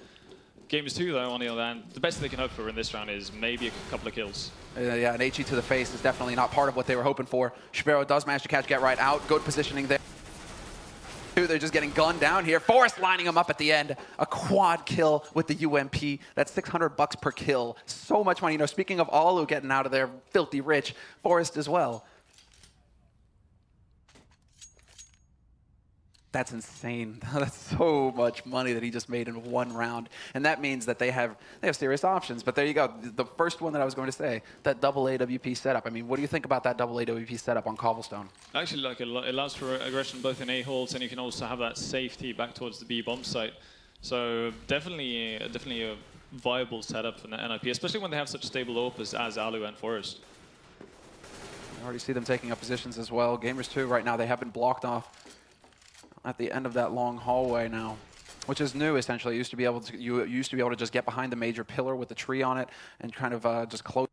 Gamers2, though, on the other hand, the best they can hope for in this round is maybe a couple of kills. Yeah, an HE to the face is definitely not part of what they were hoping for. Sparrow does manage to catch Get Right out. Good positioning there. They're just getting gunned down here. Forrest lining them up at the end. A quad kill with the UMP. That's $600 per kill. So much money. You know, speaking of Alu getting out of there, filthy rich, Forrest as well. That's insane. That's so much money that he just made in one round. And that means that they have serious options. But there you go. The first one that I was going to say, that double AWP setup. I mean, what do you think about that double AWP setup on Cobblestone? I actually like it a lot. It allows for aggression both in A-holes, and you can also have that safety back towards the B bomb site. So definitely a viable setup for the NiP, especially when they have such stable AWPers as Alu and Forest. I already see them taking up positions as well. Gamers2 right now, they have been blocked off at the end of that long hallway now, which is new essentially. You used to be able to just get behind the major pillar with the tree on it and kind of just close.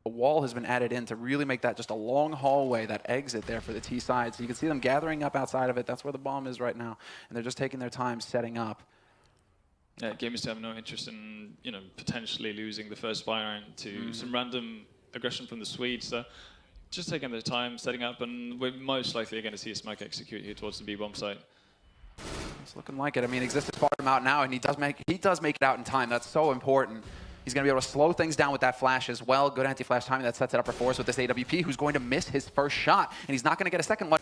A wall has been added in to really make that just a long hallway, that exit there for the T side. So you can see them gathering up outside of it. That's where the bomb is right now, and they're just taking their time setting up. Yeah, Gamers2 have no interest in potentially losing the first buy round to some random aggression from the Swedes. So just taking their time, setting up, and we're most likely going to see a smoke execute here towards the B bomb site. It's looking like it. I mean, Existence bought him out now, and he does make it out in time. That's so important. He's going to be able to slow things down with that flash as well. Good anti-flash timing that sets it up for Force with this AWP, who's going to miss his first shot, and he's not going to get a second one.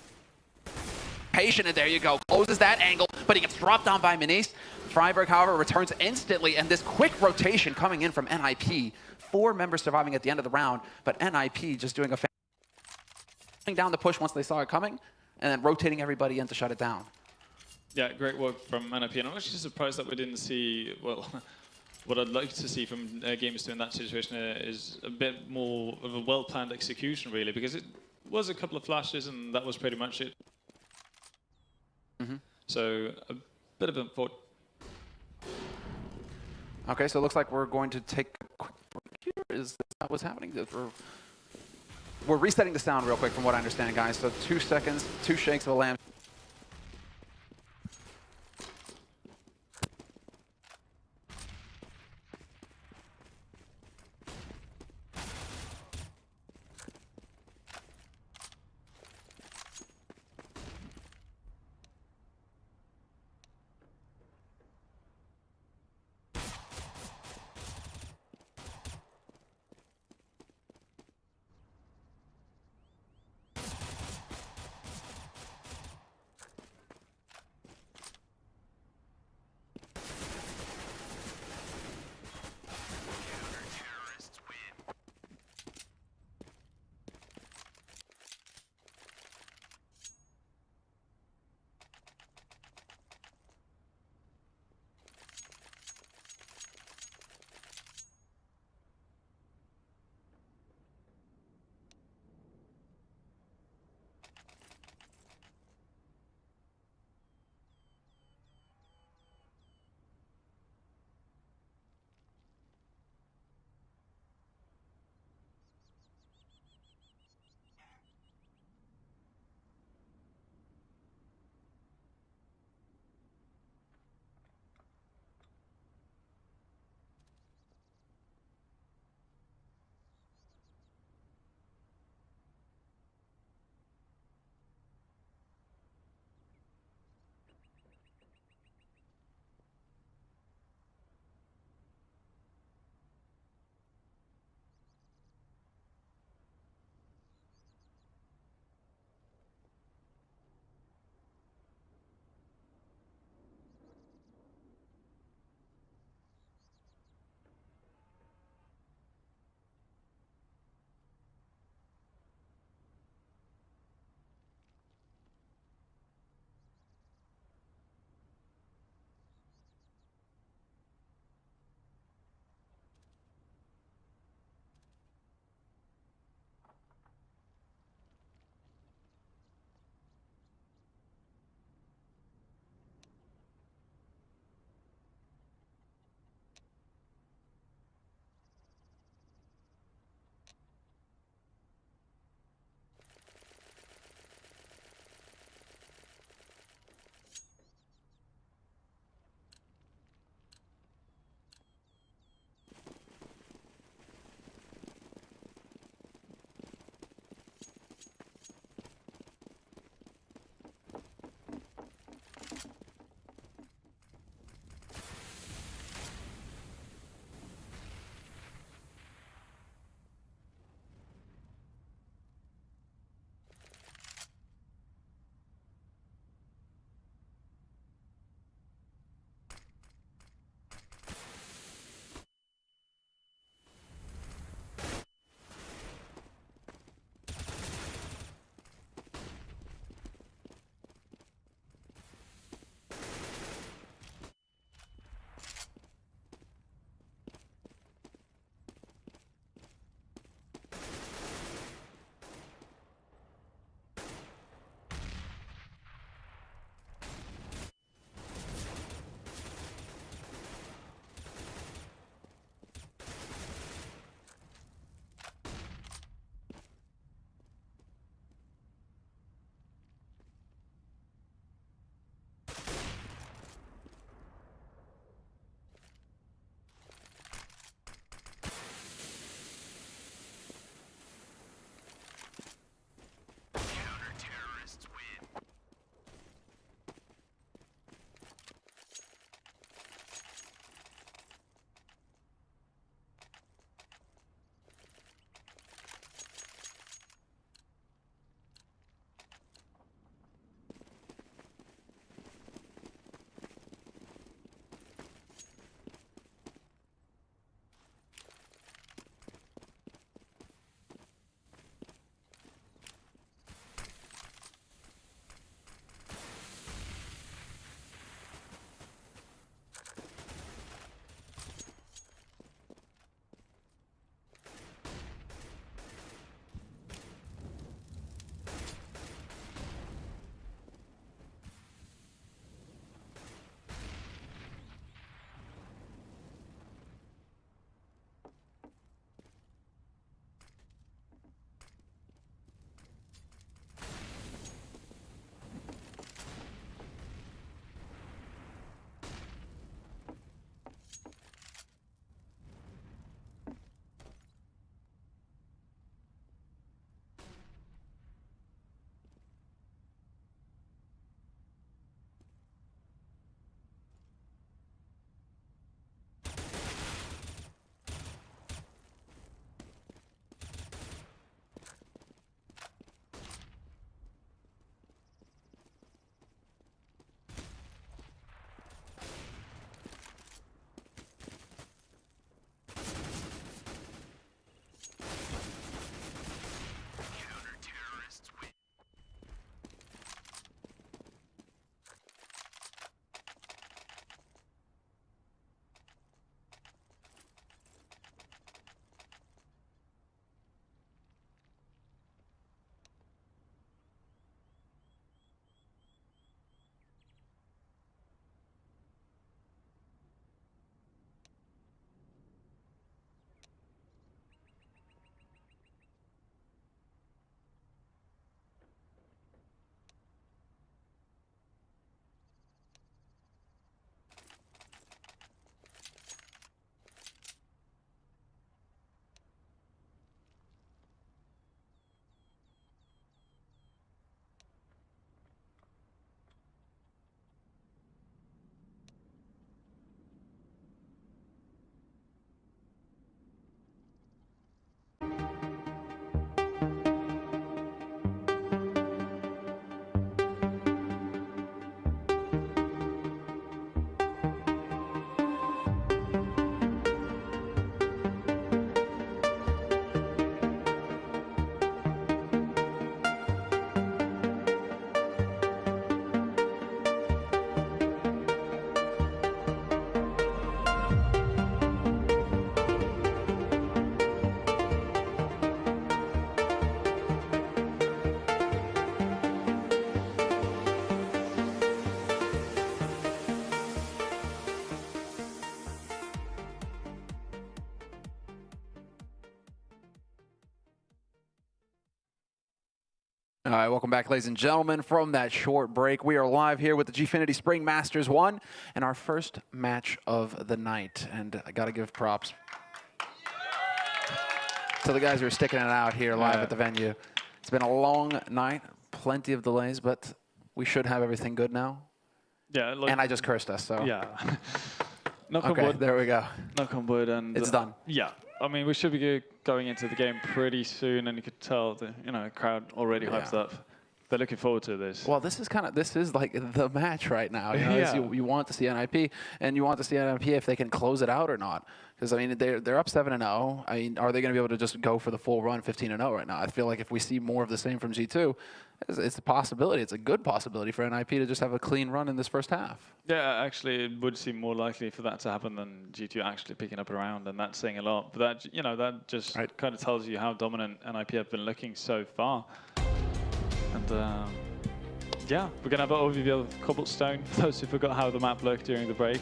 Patient, and there you go. Closes that angle, but he gets dropped down by Minis. Freiburg, however, returns instantly, and this quick rotation coming in from NiP. 4 members surviving at the end of the round, but NiP just doing a down the push once they saw it coming, and then rotating everybody in to shut it down. Yeah, great work from NiP, and I'm actually surprised that we didn't see, well, what I'd like to see from Gamers2 in that situation is a bit more of a well-planned execution, really, because it was a couple of flashes, and that was pretty much it. So a bit of a thought. Okay, so it looks like we're going to take a quick break here. Is that what's happening? We're resetting the sound real quick from what I understand, guys. So 2 seconds, 2 shakes of a lamb. All right, welcome back, ladies and gentlemen, from that short break. We are live here with the Gfinity Spring Masters 1 and our first match of the night. And I got to give props to the guys who are sticking it out here live at the venue. It's been a long night, plenty of delays, but we should have everything good now. Yeah. Like, And I just cursed us, so. Yeah. Knock on Okay, wood. there we go. Knock on wood, and It's done. Yeah. I mean, we should be going into the game pretty soon, and you could tell the crowd already hyped up. They're looking forward to this. Well, this is like the match right now. You know, Yeah. you want to see NiP, and you want to see NiP if they can close it out or not. Because I mean, they're up 7-0. I mean, are they going to be able to just go for the full run, 15-0 right now? I feel like if we see more of the same from G2, it's a possibility. It's a good possibility for NiP to just have a clean run in this first half. Yeah, actually, it would seem more likely for that to happen than G2 actually picking up a round, and that's saying a lot. But that, that just kind of tells you how dominant NiP have been looking so far. And yeah, we're gonna have an overview of Cobblestone for those who forgot how the map looked during the break.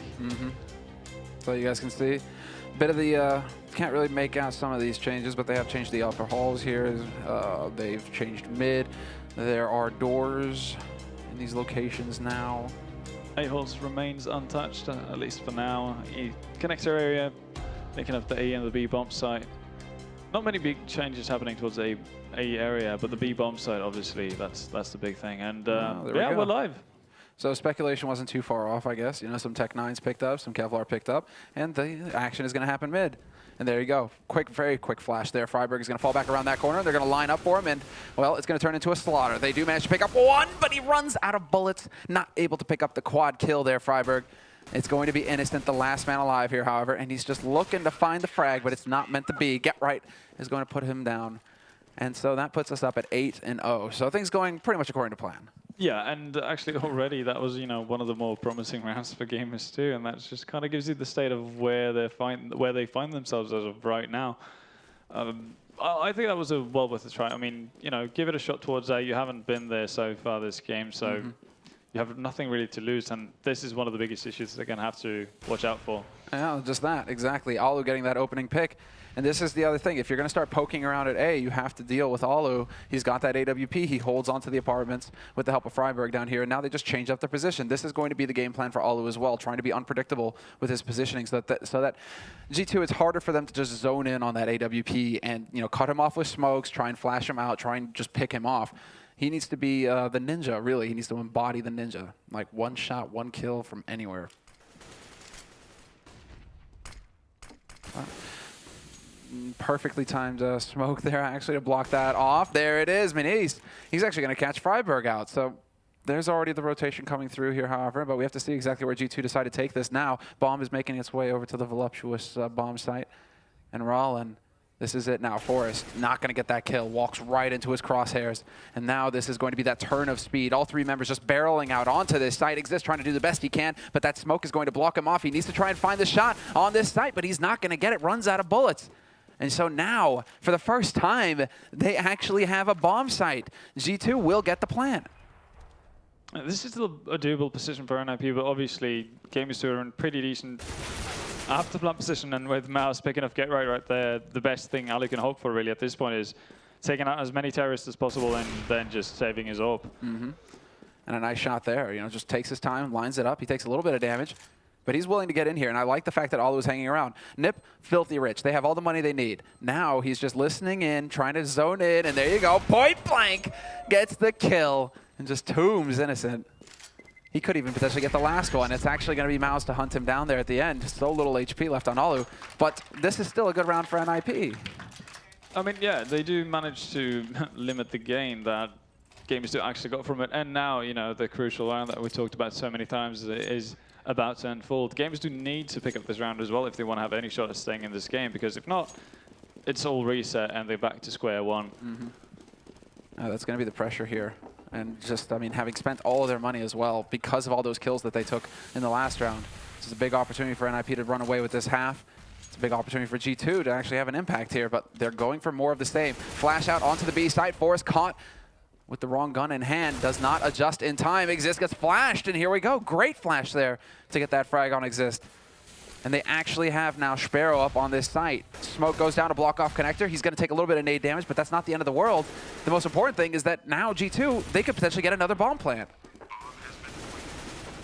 So you guys can see a bit of the, can't really make out some of these changes, but they have changed the upper halls here. They've changed mid. There are doors in these locations now. 8 holes remains untouched, at least for now. Connector area, making up the A and the B bomb site. Not many big changes happening towards the A area, but the B bomb site, obviously, that's the big thing. And yeah, we're live. So speculation wasn't too far off, I guess. You know, some Tech 9s picked up, some Kevlar picked up, and the action is going to happen mid. And there you go. Very quick flash there. Freiberg is going to fall back around that corner. They're going to line up for him, and, well, it's going to turn into a slaughter. They do manage to pick up one, but he runs out of bullets. Not able to pick up the quad kill there, Freiberg. It's going to be Innocent, the last man alive here, however, and he's just looking to find the frag, but it's not meant to be. Get Right is going to put him down. And so that puts us up at 8-0. So things going pretty much according to plan. Yeah, and actually already that was, one of the more promising rounds for Gamers2, and that just kind of gives you the state of where they find themselves as of right now. I think that was a well worth a try. I mean, give it a shot towards A. You haven't been there so far this game, so you have nothing really to lose, and this is one of the biggest issues they're going to have to watch out for. Yeah, just that, exactly. Alu getting that opening pick. And this is the other thing. If you're going to start poking around at A, you have to deal with Alu. He's got that AWP. He holds onto the apartments with the help of Freiberg down here. And now they just change up their position. This is going to be the game plan for Alu as well, trying to be unpredictable with his positioning so that G2, it's harder for them to just zone in on that AWP and cut him off with smokes, try and flash him out, try and just pick him off. He needs to be the ninja, really. He needs to embody the ninja. Like one shot, one kill from anywhere. Perfectly timed smoke there, actually, to block that off. There it is. I mean, he's actually going to catch Freiberg out. So there's already the rotation coming through here, however, but we have to see exactly where G2 decide to take this now. Bomb is making its way over to the voluptuous bomb site. And Rollin, this is it now. Forrest not going to get that kill. Walks right into his crosshairs. And now this is going to be that turn of speed. All three members just barreling out onto this site. Exist trying to do the best he can, but that smoke is going to block him off. He needs to try and find the shot on this site, but he's not going to get it. Runs out of bullets. And so now, for the first time, they actually have a bomb site. G2 will get the plant. This is still a doable position for NiP, but obviously Gamers2 are in pretty decent after plant position, and with Mouse picking up Get Right there, the best thing Ali can hope for really at this point is taking out as many terrorists as possible and then just saving his AWP. And a nice shot there, just takes his time, lines it up. He takes a little bit of damage. But he's willing to get in here, and I like the fact that Alu is hanging around. NiP, filthy rich. They have all the money they need. Now he's just listening in, trying to zone in, and there you go. Point blank gets the kill and just tombs Innocent. He could even potentially get the last one. It's actually going to be Mouse to hunt him down there at the end. So little HP left on Alu, but this is still a good round for NiP. I mean, yeah, they do manage to limit the gain that Gamers2 actually got from it, and now, the crucial round that we talked about so many times is about to unfold. Gamers2 need to pick up this round as well if they want to have any shot at staying in this game, because if not, it's all reset and they're back to square one. That's going to be the pressure here. And just, having spent all of their money as well because of all those kills that they took in the last round. This is a big opportunity for NiP to run away with this half. It's a big opportunity for G2 to actually have an impact here, but they're going for more of the same. Flash out onto the B site. Forrest caught with the wrong gun in hand, does not adjust in time. Exist gets flashed, and here we go. Great flash there to get that frag on Exist. And they actually have now Sparrow up on this site. Smoke goes down to block off connector. He's going to take a little bit of nade damage, but that's not the end of the world. The most important thing is that now G2, they could potentially get another bomb plant.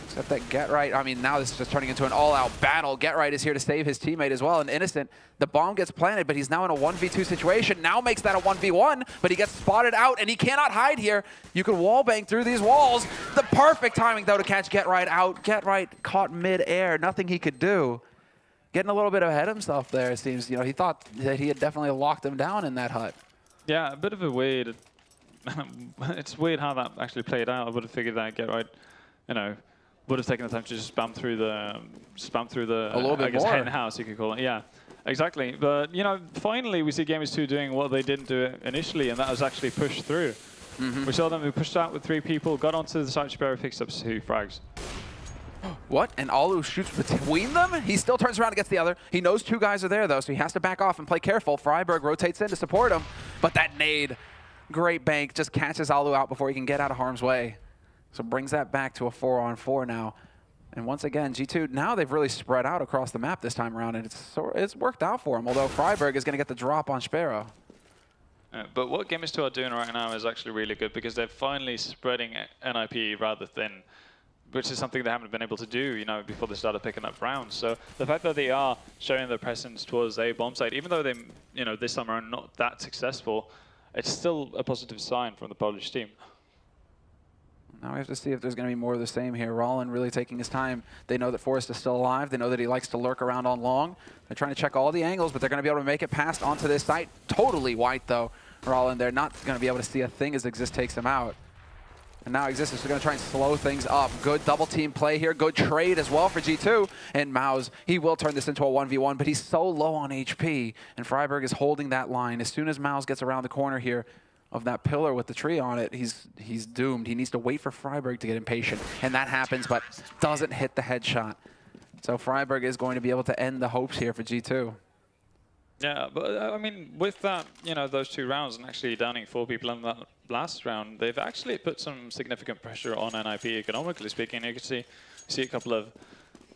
Except that Get Right, I mean, now this is just turning into an all-out battle. Get Right is here to save his teammate as well. And Innocent, the bomb gets planted, but he's now in a 1v2 situation. Now makes that a 1v1, but he gets spotted out, and he cannot hide here. You can wallbang through these walls. The perfect timing, though, to catch Get Right out. Get Right caught mid-air. Nothing he could do. Getting a little bit ahead of himself there, it seems. You know, he thought that he had definitely locked him down in that hut. Yeah, a bit of a weird... it's weird how that actually played out. I would have figured that Get Right, you know, would have taken the time to just spam through the a little bit I guess more. hen house, you could call it. Yeah, exactly. But you know, finally we see Gamers2 doing what they didn't do initially, and that was actually push through. We saw them. We pushed out with 3 people, got onto the side. Sparrow picks up 2 frags. What? And Alu shoots between them? He still turns around and gets the other. He knows 2 guys are there, though, so he has to back off and play careful. Freiberg rotates in to support him, but that nade, great bank, just catches Alu out before he can get out of harm's way. So brings that back to a 4-on-4 now. And once again, G2, now they've really spread out across the map this time around, and it's worked out for him, although Freiberg is going to get the drop on Sparrow. But what Gamers2 are doing right now is actually really good because they're finally spreading NiP rather thin, which is something they haven't been able to do, you know, before they started picking up rounds. So the fact that they are showing their presence towards a bomb site, even though they, you know, this time are not that successful, it's still a positive sign from the Polish team. Now we have to see if there's going to be more of the same here. Rollin really taking his time. They know that Forrest is still alive. They know that he likes to lurk around on long. They're trying to check all the angles, but they're going to be able to make it past onto this site. Totally white, though. Rollin, they're not going to be able to see a thing as Exist takes him out. And now Exist is going to try and slow things up. Good double team play here. Good trade as well for G2. And Maus, he will turn this into a 1v1, but he's so low on HP. And Freiberg is holding that line. As soon as Maus gets around the corner here of that pillar with the tree on it, he's doomed. He needs to wait for Freiberg to get impatient. And that happens, but doesn't hit the headshot. So Freiberg is going to be able to end the hopes here for G2. Yeah, but I mean, with that, you know, those 2 rounds and actually downing 4 people in that last round, they've actually put some significant pressure on NiP economically speaking. You can see a couple of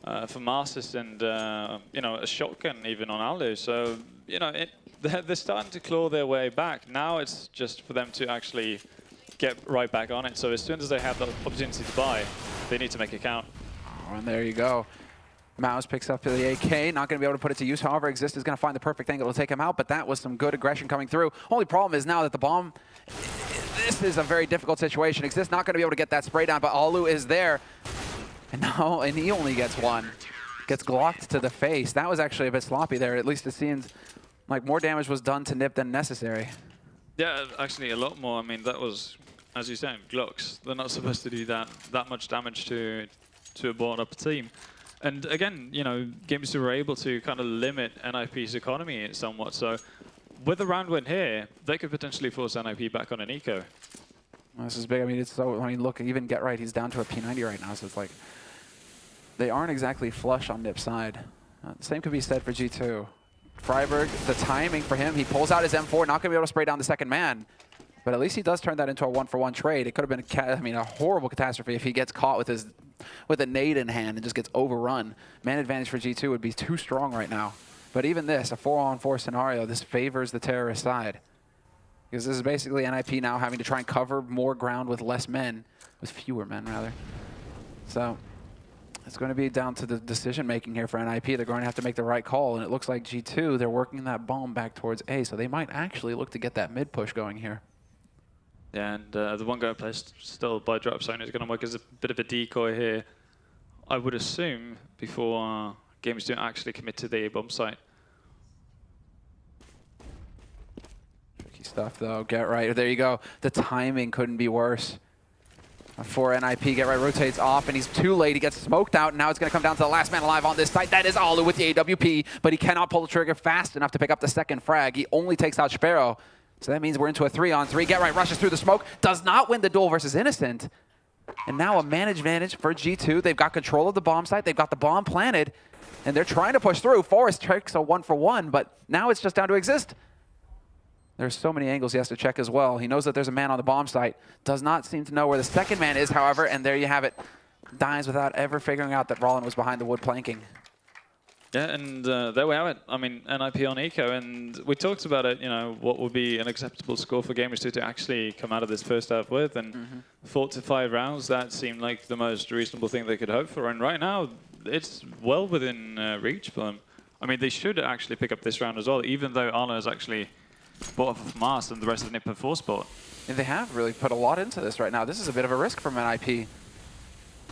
FAMASIS and you know, a shotgun even on Alu. So you know, they're starting to claw their way back. Now it's just for them to actually get right back on it. So as soon as they have the opportunity to buy, they need to make it count. Oh, and there you go. Maus picks up the AK, not going to be able to put it to use. However, Exist is going to find the perfect angle to take him out, but that was some good aggression coming through. Only problem is now that the bomb, this is a very difficult situation. Exist not going to be able to get that spray down, but Alu is there. And no, and he only gets 1. Gets glocked to the face. That was actually a bit sloppy there. At least it seems like more damage was done to NiP than necessary. Yeah, actually a lot more. I mean, that was, as you said, Glocks. They're not supposed to do that much damage to a brought-up team. And again, you know, Gamers2 were able to kind of limit NiP's economy somewhat. So with a round win here, they could potentially force NiP back on an eco. Well, this is big. I mean, it's so. I mean, look, even Get Right, he's down to a P90 right now. So it's like they aren't exactly flush on NiP's side. Same could be said for G2. Freiberg, the timing for him, he pulls out his M4, not going to be able to spray down the second man. But at least he does turn that into a 1-for-1 trade. It could have been a horrible catastrophe if he gets caught with a nade in hand and just gets overrun. Man advantage for G2 would be too strong right now. But even this, a 4-on-4 scenario, this favors the terrorist side. Because this is basically NiP now having to try and cover more ground with less men, with fewer men rather. So it's going to be down to the decision making here for NiP. They're going to have to make the right call, and it looks like G2, they're working that bomb back towards A, so they might actually look to get that mid push going here. Yeah, and the one guy placed still by drop zone is going to work as a bit of a decoy here, I would assume, before Gamers2 actually commit to the bomb site. Tricky stuff, though. Get Right. There you go. The timing couldn't be worse. For NiP, Get Right rotates off, and he's too late. He gets smoked out, and now it's going to come down to the last man alive on this site. That is Alu with the AWP, but he cannot pull the trigger fast enough to pick up the second frag. He only takes out Sparrow. So that means we're into a 3-on-3. Get Right rushes through the smoke, does not win the duel versus Innocent. And now a man advantage for G2. They've got control of the bomb site. They've got the bomb planted, and they're trying to push through. Forrest takes a 1-for-1, but now it's just down to Exist. There's so many angles he has to check as well. He knows that there's a man on the bomb site. Does not seem to know where the second man is, however, and there you have it. Dies without ever figuring out that Rollin was behind the wood planking. Yeah, and there we have it. I mean, NiP on Eco, and we talked about it, you know, what would be an acceptable score for Gamers2 to actually come out of this first half with, and 4 to 5 rounds, that seemed like the most reasonable thing they could hope for, and right now, it's well within reach for them. I mean, they should actually pick up this round as well, even though Arla has actually bought off of Mars and the rest of NiP have 4 spot. And they have really put a lot into this right now. This is a bit of a risk from NiP.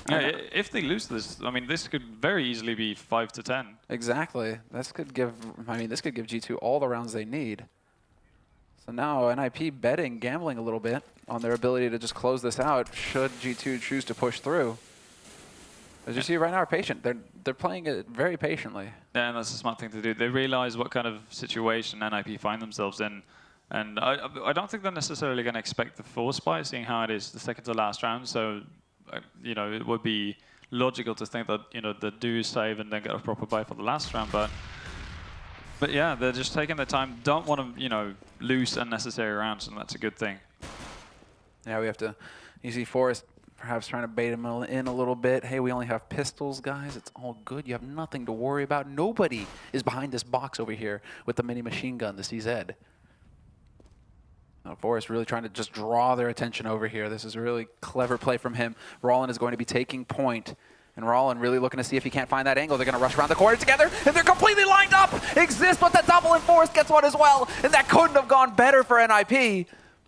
Yeah, if they lose this, I mean, this could very easily be 5 to 10. Exactly. This could give, I mean, this could give G2 all the rounds they need. So now NiP betting, gambling a little bit on their ability to just close this out should G2 choose to push through. As you see right now, are patient. They're playing it very patiently. Yeah, and that's a smart thing to do. They realize what kind of situation NiP find themselves in. And I don't think they're necessarily going to expect the 4 spy, seeing how it is the second to last round. So, you know, it would be logical to think that, you know, they do save and then get a proper buy for the last round. But yeah, they're just taking their time. Don't want to, you know, lose unnecessary rounds, and that's a good thing. Yeah, we have to. You see Forrest perhaps trying to bait him in a little bit. Hey, we only have pistols, guys. It's all good. You have nothing to worry about. Nobody is behind this box over here with the mini machine gun, the CZ. Forrest really trying to just draw their attention over here. This is a really clever play from him. Rollin is going to be taking point. And Rollin really looking to see if he can't find that angle. They're going to rush around the corner together, and they're completely lined up. Exist with the double, and Forrest gets one as well. And that couldn't have gone better for NiP.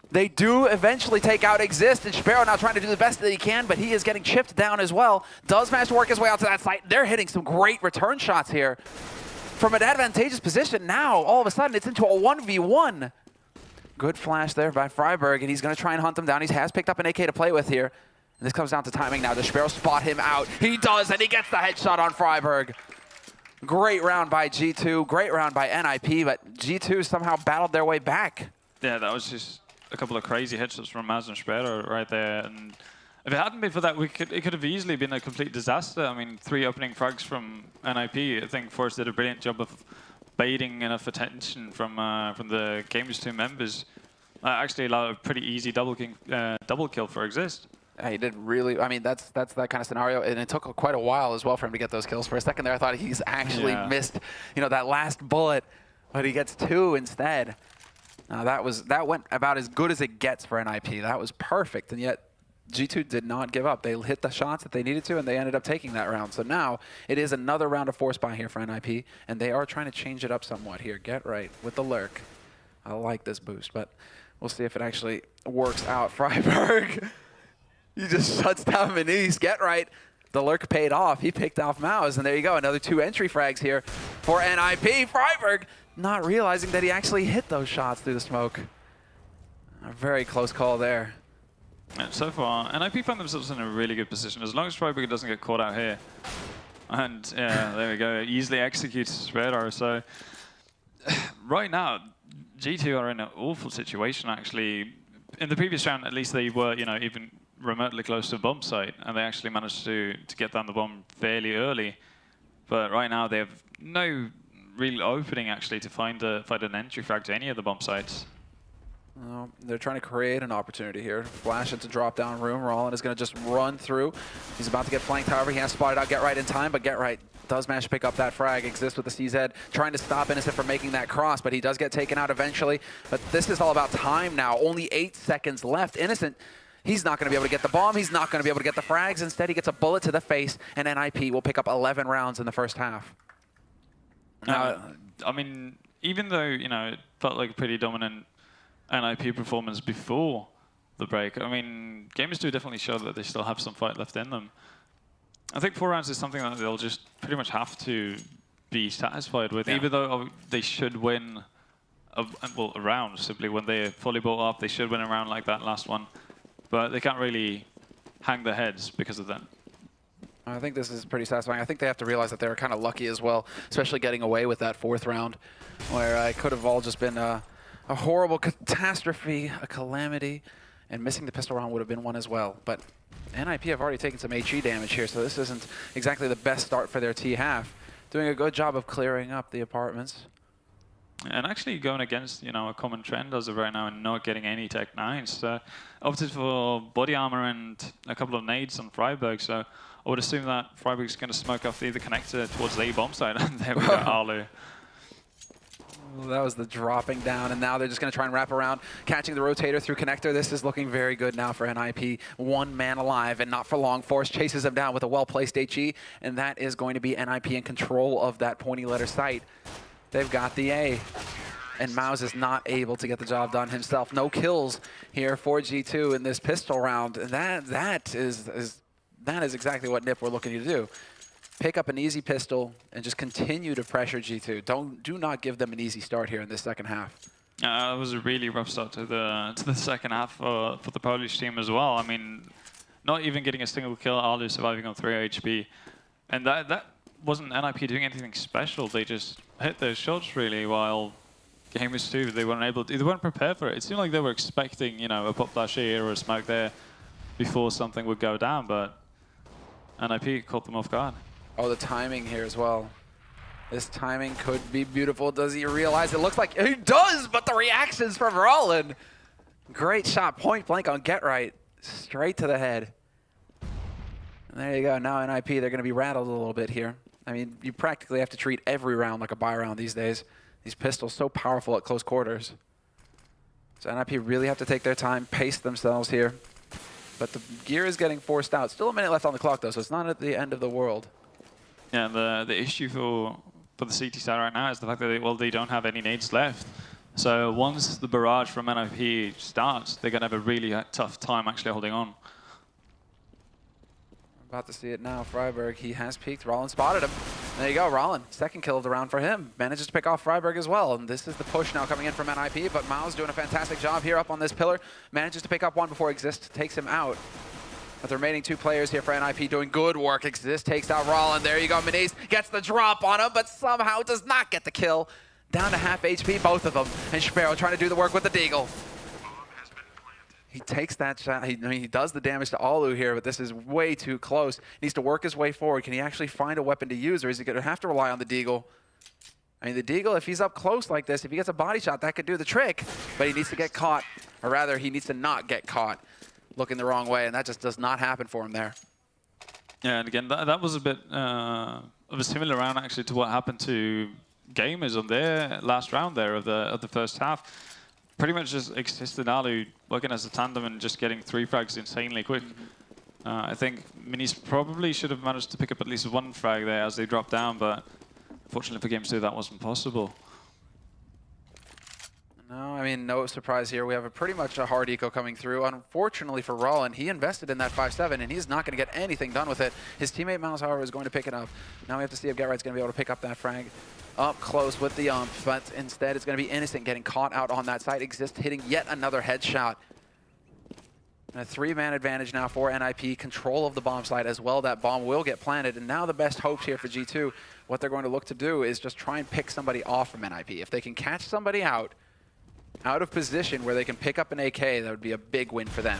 They do eventually take out Exist, and Sparrow now trying to do the best that he can, but he is getting chipped down as well. Does manage to work his way out to that site. They're hitting some great return shots here. From an advantageous position now, all of a sudden, it's into a 1v1. Good flash there by Freiberg, and he's going to try and hunt him down. He has picked up an AK to play with here. And this comes down to timing now. Does Sparrow spot him out? He does, and he gets the headshot on Freiberg. Great round by G2, great round by NiP, but G2 somehow battled their way back. Yeah, that was just a couple of crazy headshots from Maz and Sparrow right there. And if it hadn't been for that, it could have easily been a complete disaster. I mean, 3 opening frags from NiP. I think Forrest did a brilliant job of baiting enough attention from the Gamers2 members. Actually allowed a pretty easy double kill for Exist. Yeah, he did really. I mean, that's that kind of scenario, and it took quite a while as well for him to get those kills. For a second there, I thought he's actually missed, you know, that last bullet, but he gets 2 instead. That went about as good as it gets for NiP. That was perfect, and yet G2 did not give up. They hit the shots that they needed to, and they ended up taking that round. So now it is another round of force buy here for NiP, and they are trying to change it up somewhat here. Get right with the lurk. I like this boost, but we'll see if it actually works out. Freiberg, he just shuts down Manise. Get right. The lurk paid off. He picked off Maus, and there you go. Another 2 entry frags here for NiP. Freiberg not realizing that he actually hit those shots through the smoke. A very close call there. And so far, NiP found themselves in a really good position. As long as Freiberg doesn't get caught out here. And yeah, there we go. Easily executes radar. So right now, G2 are in an awful situation, actually. In the previous round, at least they were, you know, even remotely close to a bomb site, and they actually managed to get down the bomb fairly early. But right now, they have no real opening, actually, to find an entry frag to any of the bomb sites. They're trying to create an opportunity here. Flash into drop-down room. Rollin is going to just run through. He's about to get flanked, however, he has spotted out Get Right in time, but Get Right does manage to pick up that frag. Exist with the CZ, trying to stop Innocent from making that cross, but he does get taken out eventually. But this is all about time now. Only 8 seconds left. Innocent, he's not going to be able to get the bomb. He's not going to be able to get the frags. Instead, he gets a bullet to the face, and NiP will pick up 11 rounds in the first half. I mean, even though, you know, it felt like a pretty dominant NiP performance before the break, I mean, Gamers2 definitely showed that they still have some fight left in them. I think 4 rounds is something that they'll just pretty much have to be satisfied with, even though they should win a round. Simply when they're fully bought up, they should win a round like that last one. But they can't really hang their heads because of that. I think this is pretty satisfying. I think they have to realize that they were kind of lucky as well, especially getting away with that 4th round, where it could have all just been a horrible catastrophe, a calamity, and missing the pistol round would have been one as well. But NiP have already taken some HE damage here, so this isn't exactly the best start for their T half. Doing a good job of clearing up the apartments. And actually going against, a common trend as of right now and not getting any Tech 9s. Opted for body armor and a couple of nades on Freiburg. So I would assume that Freiburg's going to smoke off the connector towards the A bomb side. And there we go, Arlu. Well, that was the dropping down, and now they're just going to try and wrap around, catching the rotator through connector. This is looking very good now for NiP. One man alive, and not for long. Force chases him down with a well-placed HE, and that is going to be NiP in control of that pointy letter site. They've got the A, and Mouse is not able to get the job done himself. No kills here for G2 in this pistol round, and that is exactly what NiP were looking to do. Pick up an easy pistol and just continue to pressure G2. Do not give them an easy start here in this second half. It was a really rough start to the second half for the Polish team as well. I mean, not even getting a single kill, Arlu surviving on 3 HP. And that wasn't NiP doing anything special. They just hit their shots really, while Gamers2, they weren't prepared for it. It seemed like they were expecting, a pop flash here or a smoke there before something would go down, but NiP caught them off guard. Oh, the timing here as well. This timing could be beautiful. Does he realize? It looks like he does, but the reactions from Rollin. Great shot, point blank on Get Right. Straight to the head. And there you go. Now NiP, they're going to be rattled a little bit here. I mean, you practically have to treat every round like a buy round these days. These pistols so powerful at close quarters. So NiP really have to take their time, pace themselves here. But the gear is getting forced out. Still a minute left on the clock, though, so it's not at the end of the world. Yeah, the issue for the CT side right now is the fact that they don't have any nades left. So once the barrage from NiP starts, they're going to have a really tough time actually holding on. About to see it now. Freiburg, he has peeked. Rollin spotted him. There you go, Rollin. Second kill of the round for him. Manages to pick off Freiburg as well. And this is the push now coming in from NiP, but Mao's doing a fantastic job here up on this pillar. Manages to pick up one before Exist takes him out. But the remaining two players here for NiP doing good work. Exist takes out Rollin. There you go. Muniz gets the drop on him, but somehow does not get the kill. Down to half HP, both of them. And Sparrow trying to do the work with the Deagle. He takes that shot. He does the damage to Alu here, but this is way too close. He needs to work his way forward. Can he actually find a weapon to use, or is he going to have to rely on the Deagle? I mean, the Deagle, if he's up close like this, if he gets a body shot, that could do the trick. But he needs to get caught, or rather, he needs to not get caught looking the wrong way, and that just does not happen for him there. Yeah, and again, that was a bit of a similar round actually to what happened to Gamers on their last round there of the first half. Pretty much just Exist and Alu working as a tandem and just getting 3 frags insanely quick. I think Minis probably should have managed to pick up at least 1 frag there as they dropped down, but unfortunately for Gamers2, that wasn't possible. No, I mean, no surprise here. We have pretty much a hard eco coming through. Unfortunately for Rollin, he invested in that 5-7, and he's not going to get anything done with it. His teammate Miles, however, is going to pick it up. Now we have to see if Get Right's going to be able to pick up that frag up close with the ump, but instead it's going to be Innocent getting caught out on that side. Exist hitting yet another headshot. And a 3-man advantage now for NiP. Control of the bomb site as well. That bomb will get planted, and now the best hopes here for G2. What they're going to look to do is just try and pick somebody off from NiP. If they can catch somebody out of position where they can pick up an AK, that would be a big win for them.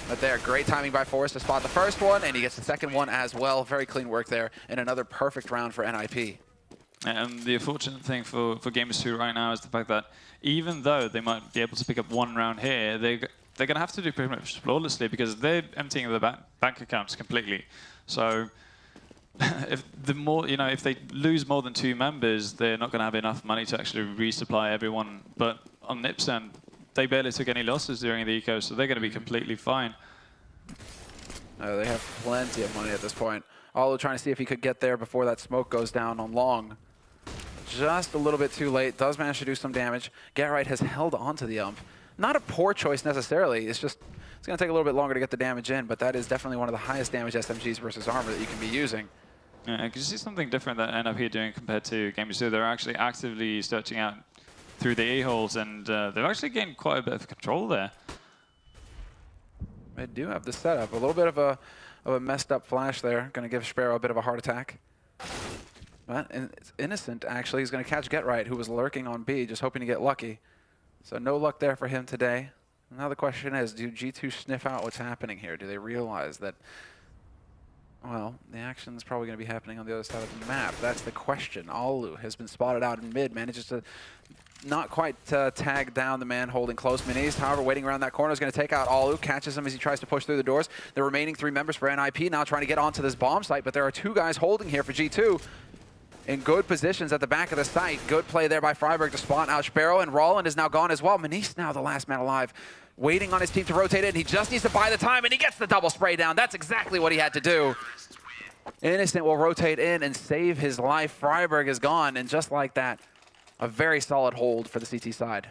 But there, great timing by Forrest to spot the first one, and he gets the second one as well. Very clean work there, and another perfect round for NiP. And the unfortunate thing for Gamers2 right now is the fact that even though they might be able to pick up 1 round here, they're going to have to do pretty much flawlessly because they're emptying their bank accounts completely. So if they lose more than 2 members, they're not going to have enough money to actually resupply everyone. But on NiP's end, they barely took any losses during the eco, so they're going to be completely fine. They have plenty of money at this point. Olo trying to see if he could get there before that smoke goes down on long. Just a little bit too late. Does manage to do some damage. Get Right has held on to the ump. Not a poor choice necessarily. It's just it's going to take a little bit longer to get the damage in, but that is definitely one of the highest damage SMGs versus armor that you can be using. Yeah, could you see something different that NiP are doing compared to Gamers2? They're actually actively searching out through the A-holes, and they've actually gained quite a bit of control there. They do have the setup. A little bit of a messed up flash there. Going to give Sparrow a bit of a heart attack. But it's Innocent, actually. He's going to catch Get Right, who was lurking on B, just hoping to get lucky. So no luck there for him today. Now the question is, do G2 sniff out what's happening here? Do they realize that Well, the action is probably going to be happening on the other side of the map. That's the question. Alu has been spotted out in mid, manages to not quite tag down the man holding close. Minis, however, waiting around that corner is going to take out Alu, catches him as he tries to push through the doors. The remaining 3 members for NiP now trying to get onto this bomb site, but there are 2 guys holding here for G2 in good positions at the back of the site. Good play there by Freiburg to spot out Sparrow, and Roland is now gone as well. Minis now the last man alive, waiting on his team to rotate in. He just needs to buy the time, and he gets the double spray down. That's exactly what he had to do. Innocent will rotate in and save his life. Freiburg is gone, and just like that, a very solid hold for the CT side.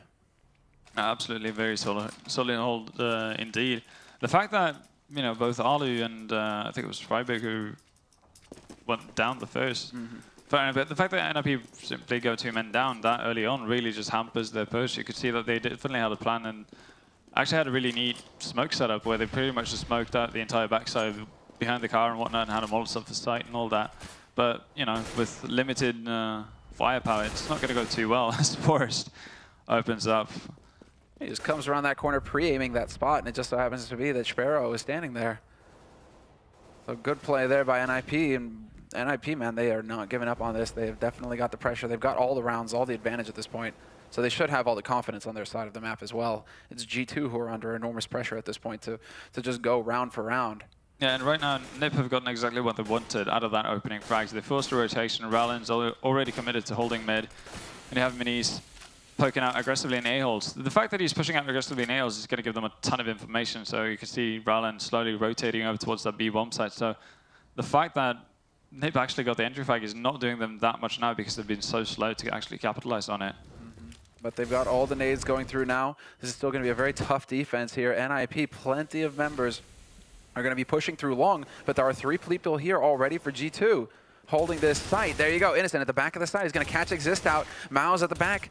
Absolutely, very solid hold indeed. The fact that both Alu and I think it was Freiburg who went down the first. But the fact that NiP simply go 2 men down that early on really just hampers their push. You could see that they definitely had a plan and actually had a really neat smoke setup where they pretty much just smoked out the entire backside behind the car and whatnot and had a Molotov for sight and all that. But, with limited firepower, it's not going to go too well as Forest opens up. He just comes around that corner pre-aiming that spot, and it just so happens to be that Sparrow is standing there. So good play there by NiP, and NiP, man, they are not giving up on this. They've definitely got the pressure. They've got all the rounds, all the advantage at this point. So they should have all the confidence on their side of the map as well. It's G2 who are under enormous pressure at this point to just go round for round. Yeah, and right now, NiP have gotten exactly what they wanted out of that opening frag. They forced a rotation. Rallen's already committed to holding mid. And you have Minis poking out aggressively in A-holes. The fact that he's pushing out aggressively in A-holes is going to give them a ton of information. So you can see Rallen slowly rotating over towards that B bomb site. So the fact that NiP actually got the entry frag is not doing them that much now because they've been so slow to actually capitalize on it. But they've got all the nades going through now. This is still going to be a very tough defense here. NiP, plenty of members are going to be pushing through long, but there are 3 people here already for G2 holding this site. There you go, Innocent at the back of the site. He's going to catch Exist out. Mao's at the back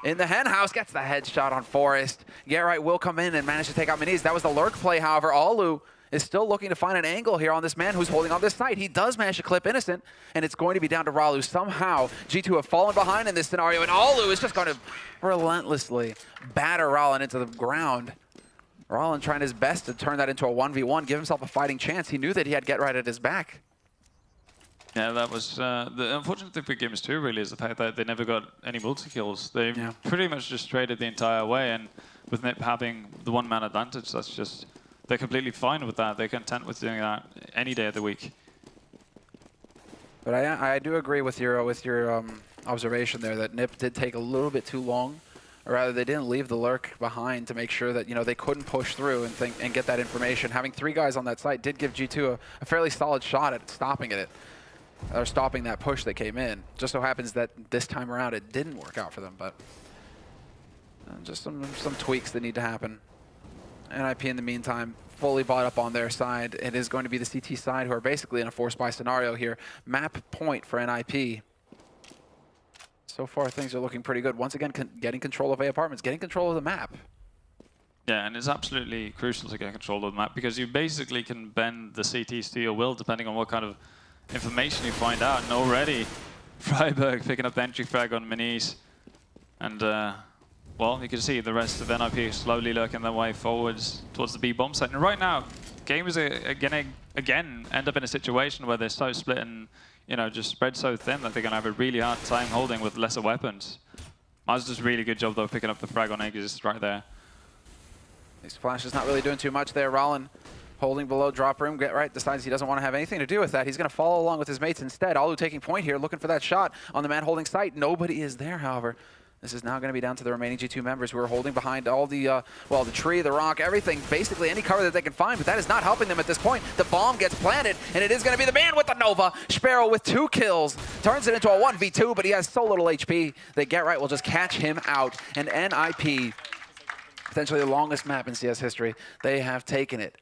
in the hen house, gets the headshot on Forest. Gerrit will come in and manage to take out Minis. That was the lurk play, however. Alu is still looking to find an angle here on this man who's holding on this site. He does manage to clip Innocent, and it's going to be down to Ralu. Somehow, G2 have fallen behind in this scenario, and Alu is just going to relentlessly batter Rallen into the ground. Rallen trying his best to turn that into a 1v1, give himself a fighting chance. He knew that he had Get Right at his back. Yeah, that was the unfortunate thing for Gamers2 really is the fact that they never got any multi-kills. They pretty much just traded the entire way, and with NiP having the 1-man advantage, that's just, they're completely fine with that. They're content with doing that any day of the week. But I do agree with your observation there that NiP did take a little bit too long. Or rather, they didn't leave the lurk behind to make sure that they couldn't push through and get that information. Having 3 guys on that site did give G2 a fairly solid shot at stopping it, or stopping that push that came in. Just so happens that this time around it didn't work out for them, but just some tweaks that need to happen. NiP in the meantime fully bought up on their side. It is going to be the CT side who are basically in a force buy scenario here. Map point for NiP. So far, things are looking pretty good. Once again, getting control of A apartments, getting control of the map. Yeah, and it's absolutely crucial to get control of the map because you basically can bend the CTs to your will depending on what kind of information you find out. And already, Freiburg picking up the entry frag on Minis. And, well, you can see the rest of NiP slowly lurking their way forwards towards the B bomb site. And right now, Gamers are again end up in a situation where they're so split and just spread so thin that they're going to have a really hard time holding with lesser weapons. Maz does a really good job, though, picking up the frag on Exist right there. Splash is not really doing too much there. Rallen holding below drop room. Get Right decides he doesn't want to have anything to do with that. He's going to follow along with his mates instead. Alu taking point here, looking for that shot on the man holding site. Nobody is there, however. This is now going to be down to the remaining G2 members who are holding behind all the, well, the tree, the rock, everything, basically any cover that they can find, but that is not helping them at this point. The bomb gets planted, and it is going to be the man with the Nova. Sparrow with 2 kills, turns it into a 1v2, but he has so little HP that Get Right will just catch him out. And NiP, potentially the longest map in CS history, they have taken it.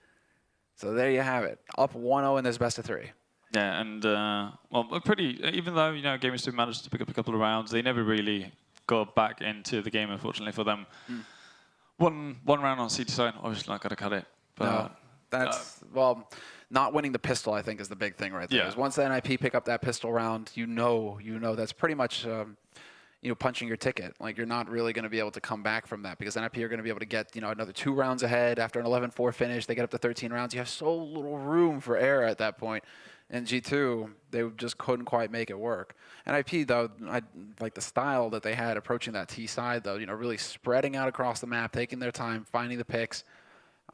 So there you have it, up 1-0 in this best of 3. Yeah, and, well, even though, Gamers2 managed to pick up a couple of rounds, they never really got back into the game, unfortunately for them. One round on CT side, obviously not going to cut it. But no, that's, well, not winning the pistol, I think, is the big thing right there. Yeah. Once the NiP pick up that pistol round, you know that's pretty much, punching your ticket. Like, you're not really going to be able to come back from that because NiP are going to be able to get, another 2 rounds ahead after an 11-4 finish. They get up to 13 rounds. You have so little room for error at that point. In G2, they just couldn't quite make it work. NiP, though, I like the style that they had approaching that T side, though, you know, really spreading out across the map, taking their time, finding the picks.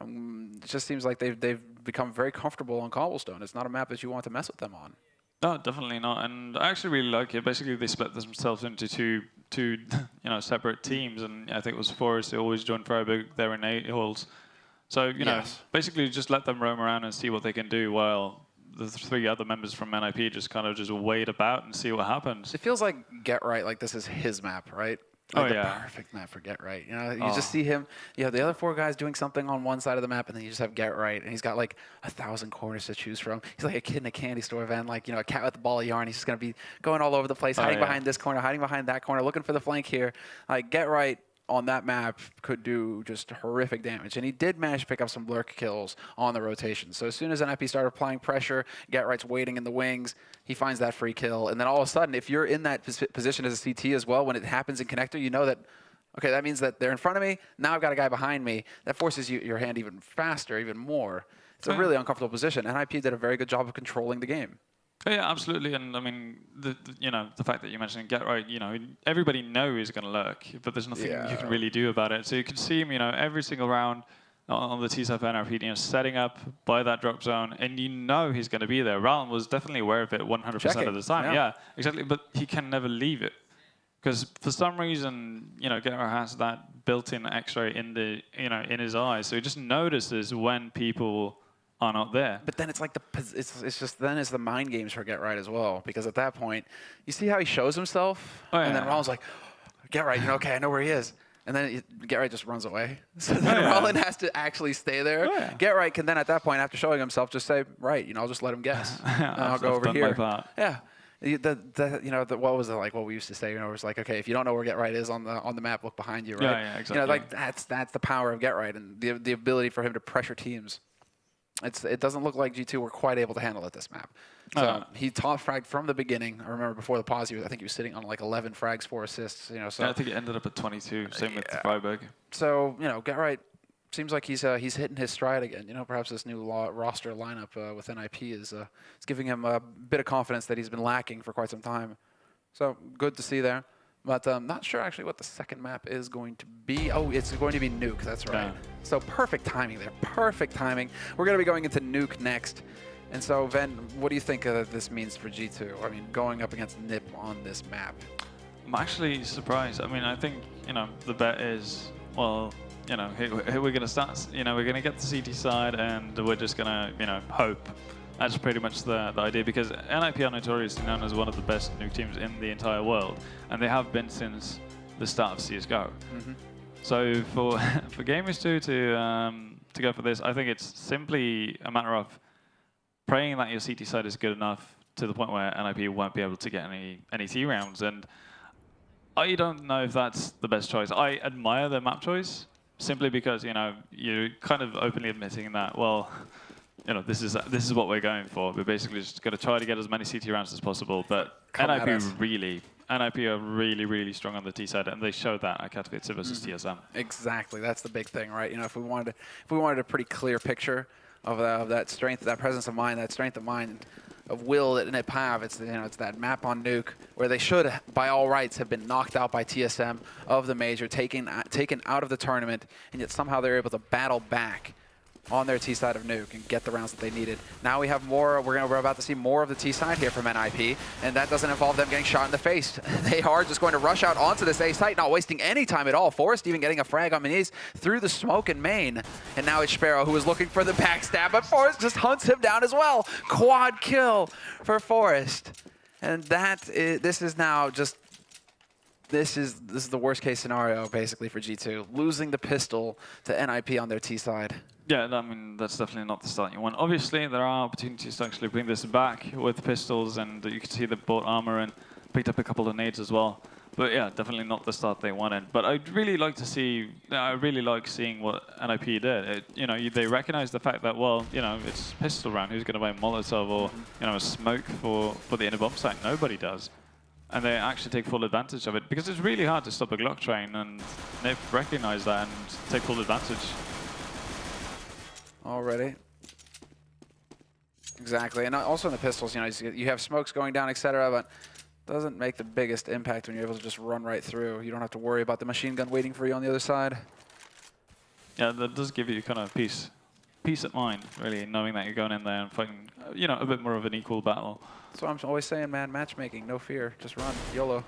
It just seems like they've become very comfortable on Cobblestone. It's not a map that you want to mess with them on. No, definitely not. And I actually really like it. Basically, they split themselves into two you know, separate teams. And I think it was Forest who always joined Freiburg there in 8 holes. So, you know, basically just let them roam around and see what they can do while the 3 other members from NiP just kind of just wait about and see what happens. It feels like Get Right, like this is his map, right? Like the perfect map for Get Right. You know, you just see him, you have the other 4 guys doing something on one side of the map, and then you just have Get Right, and he's got like 1,000 corners to choose from. He's like a kid in a candy store van, like, you know, a cat with a ball of yarn. He's just going to be going all over the place, hiding behind this corner, hiding behind that corner, looking for the flank here. Like, Get Right on that map could do just horrific damage. And he did manage to pick up some lurk kills on the rotation. So as soon as NiP started applying pressure, Get Right's waiting in the wings, he finds that free kill. And then all of a sudden, if you're in that position as a CT as well, when it happens in connector, you know that, okay, that means that they're in front of me, now I've got a guy behind me. That forces your hand even faster, even more. It's a really uncomfortable position. NiP did a very good job of controlling the game. Oh, yeah, absolutely. And I mean, you know, the fact that you mentioned Get Right, you know, everybody knows he's going to lurk, but there's nothing you can really do about it. So you can see him, you know, every single round on the T-side for NiP, you know, setting up by that drop zone, and you know he's going to be there. Rallen was definitely aware of it 100% of the time. Yeah, exactly. But he can never leave it. Because for some reason, you know, Get Right has that built-in X-ray in the, you know, in his eyes. So he just notices when people are not there. But then it's like it's just then it's the mind games for Get Right as well, because at that point you see how he shows himself, and then Rallen's like, Get Right, you know, okay, I know where he is, and then Get Right just runs away. So then Rallen has to actually stay there. Get Right can then at that point, after showing himself, just say, right, you know, I'll just let him guess. I'll go over here. Yeah. You know, what was it like? What we used to say, you know, it was like, okay, if you don't know where Get Right is on the map, look behind you, right? Yeah, exactly. You know, like that's the power of Get Right and the ability for him to pressure teams. It doesn't look like G2 were quite able to handle it this map. So he top fragged from the beginning. I remember before the pause, I think he was sitting on like 11 frags, 4 assists. You know, so yeah, I think it ended up at 22. Same with Freiburg. So you know, Get Right seems like he's hitting his stride again. You know, perhaps this new roster lineup with NiP is giving him a bit of confidence that he's been lacking for quite some time. So good to see there. But I'm not sure actually what the second map is going to be. Oh, it's going to be Nuke. That's right. Yeah. So perfect timing there. Perfect timing. We're going to be going into Nuke next. And so, Ven, what do you think this means for G2? I mean, going up against NiP on this map. I'm actually surprised. I mean, I think, you know, the bet is, well, you know, here we're going to start, you know, we're going to get the CT side and we're just going to, you know, hope. That's pretty much the idea, because NiP are notoriously known as one of the best Nuke teams in the entire world, and they have been since the start of CSGO. So for Gamers2 to go for this, I think it's simply a matter of praying that your CT side is good enough to the point where NiP won't be able to get any T rounds. And I don't know if that's the best choice. I admire their map choice simply because, you know, you're kind of openly admitting that, well, you know, this is what we're going for. We're basically just going to try to get as many CT rounds as possible. But NiP are really, really strong on the T side, and they showed that at Katowice versus TSM. Exactly, that's the big thing, right? You know, if we wanted a pretty clear picture of that strength, that presence of mind, that strength of mind, of will that NiP have, it's, you know, it's that map on Nuke where they should, by all rights, have been knocked out by TSM of the major, taken out of the tournament, and yet somehow they're able to battle back on their T side of Nuke and get the rounds that they needed. Now we have more. We're about to see more of the T side here from NiP, and that doesn't involve them getting shot in the face. They are just going to rush out onto this A site, not wasting any time at all. Forest even getting a frag on Muniz through the smoke in main, and now it's Sparrow who is looking for the backstab, but Forest just hunts him down as well. Quad kill for Forest, and this is now just. This is the worst case scenario basically for G2, losing the pistol to NiP on their T side. Yeah, I mean, that's definitely not the start you want. Obviously, there are opportunities to actually bring this back with pistols, and you can see they bought armor and picked up a couple of nades as well. But yeah, definitely not the start they wanted. But I'd really like to see, I really like seeing what NiP did. You know, they recognize the fact that, well, you know, it's pistol round. Who's going to buy a Molotov or, you know, a smoke for the inner bomb site? Nobody does. And they actually take full advantage of it, because it's really hard to stop a Glock train, and NiP recognize that and take full advantage. Already. Exactly, and also in the pistols, you know, you have smokes going down, etc., but doesn't make the biggest impact when you're able to just run right through. You don't have to worry about the machine gun waiting for you on the other side. Yeah, that does give you kind of peace of mind, really, knowing that you're going in there and fighting, you know, a bit more of an equal battle. That's what I'm always saying, man. Matchmaking, no fear, just run, YOLO.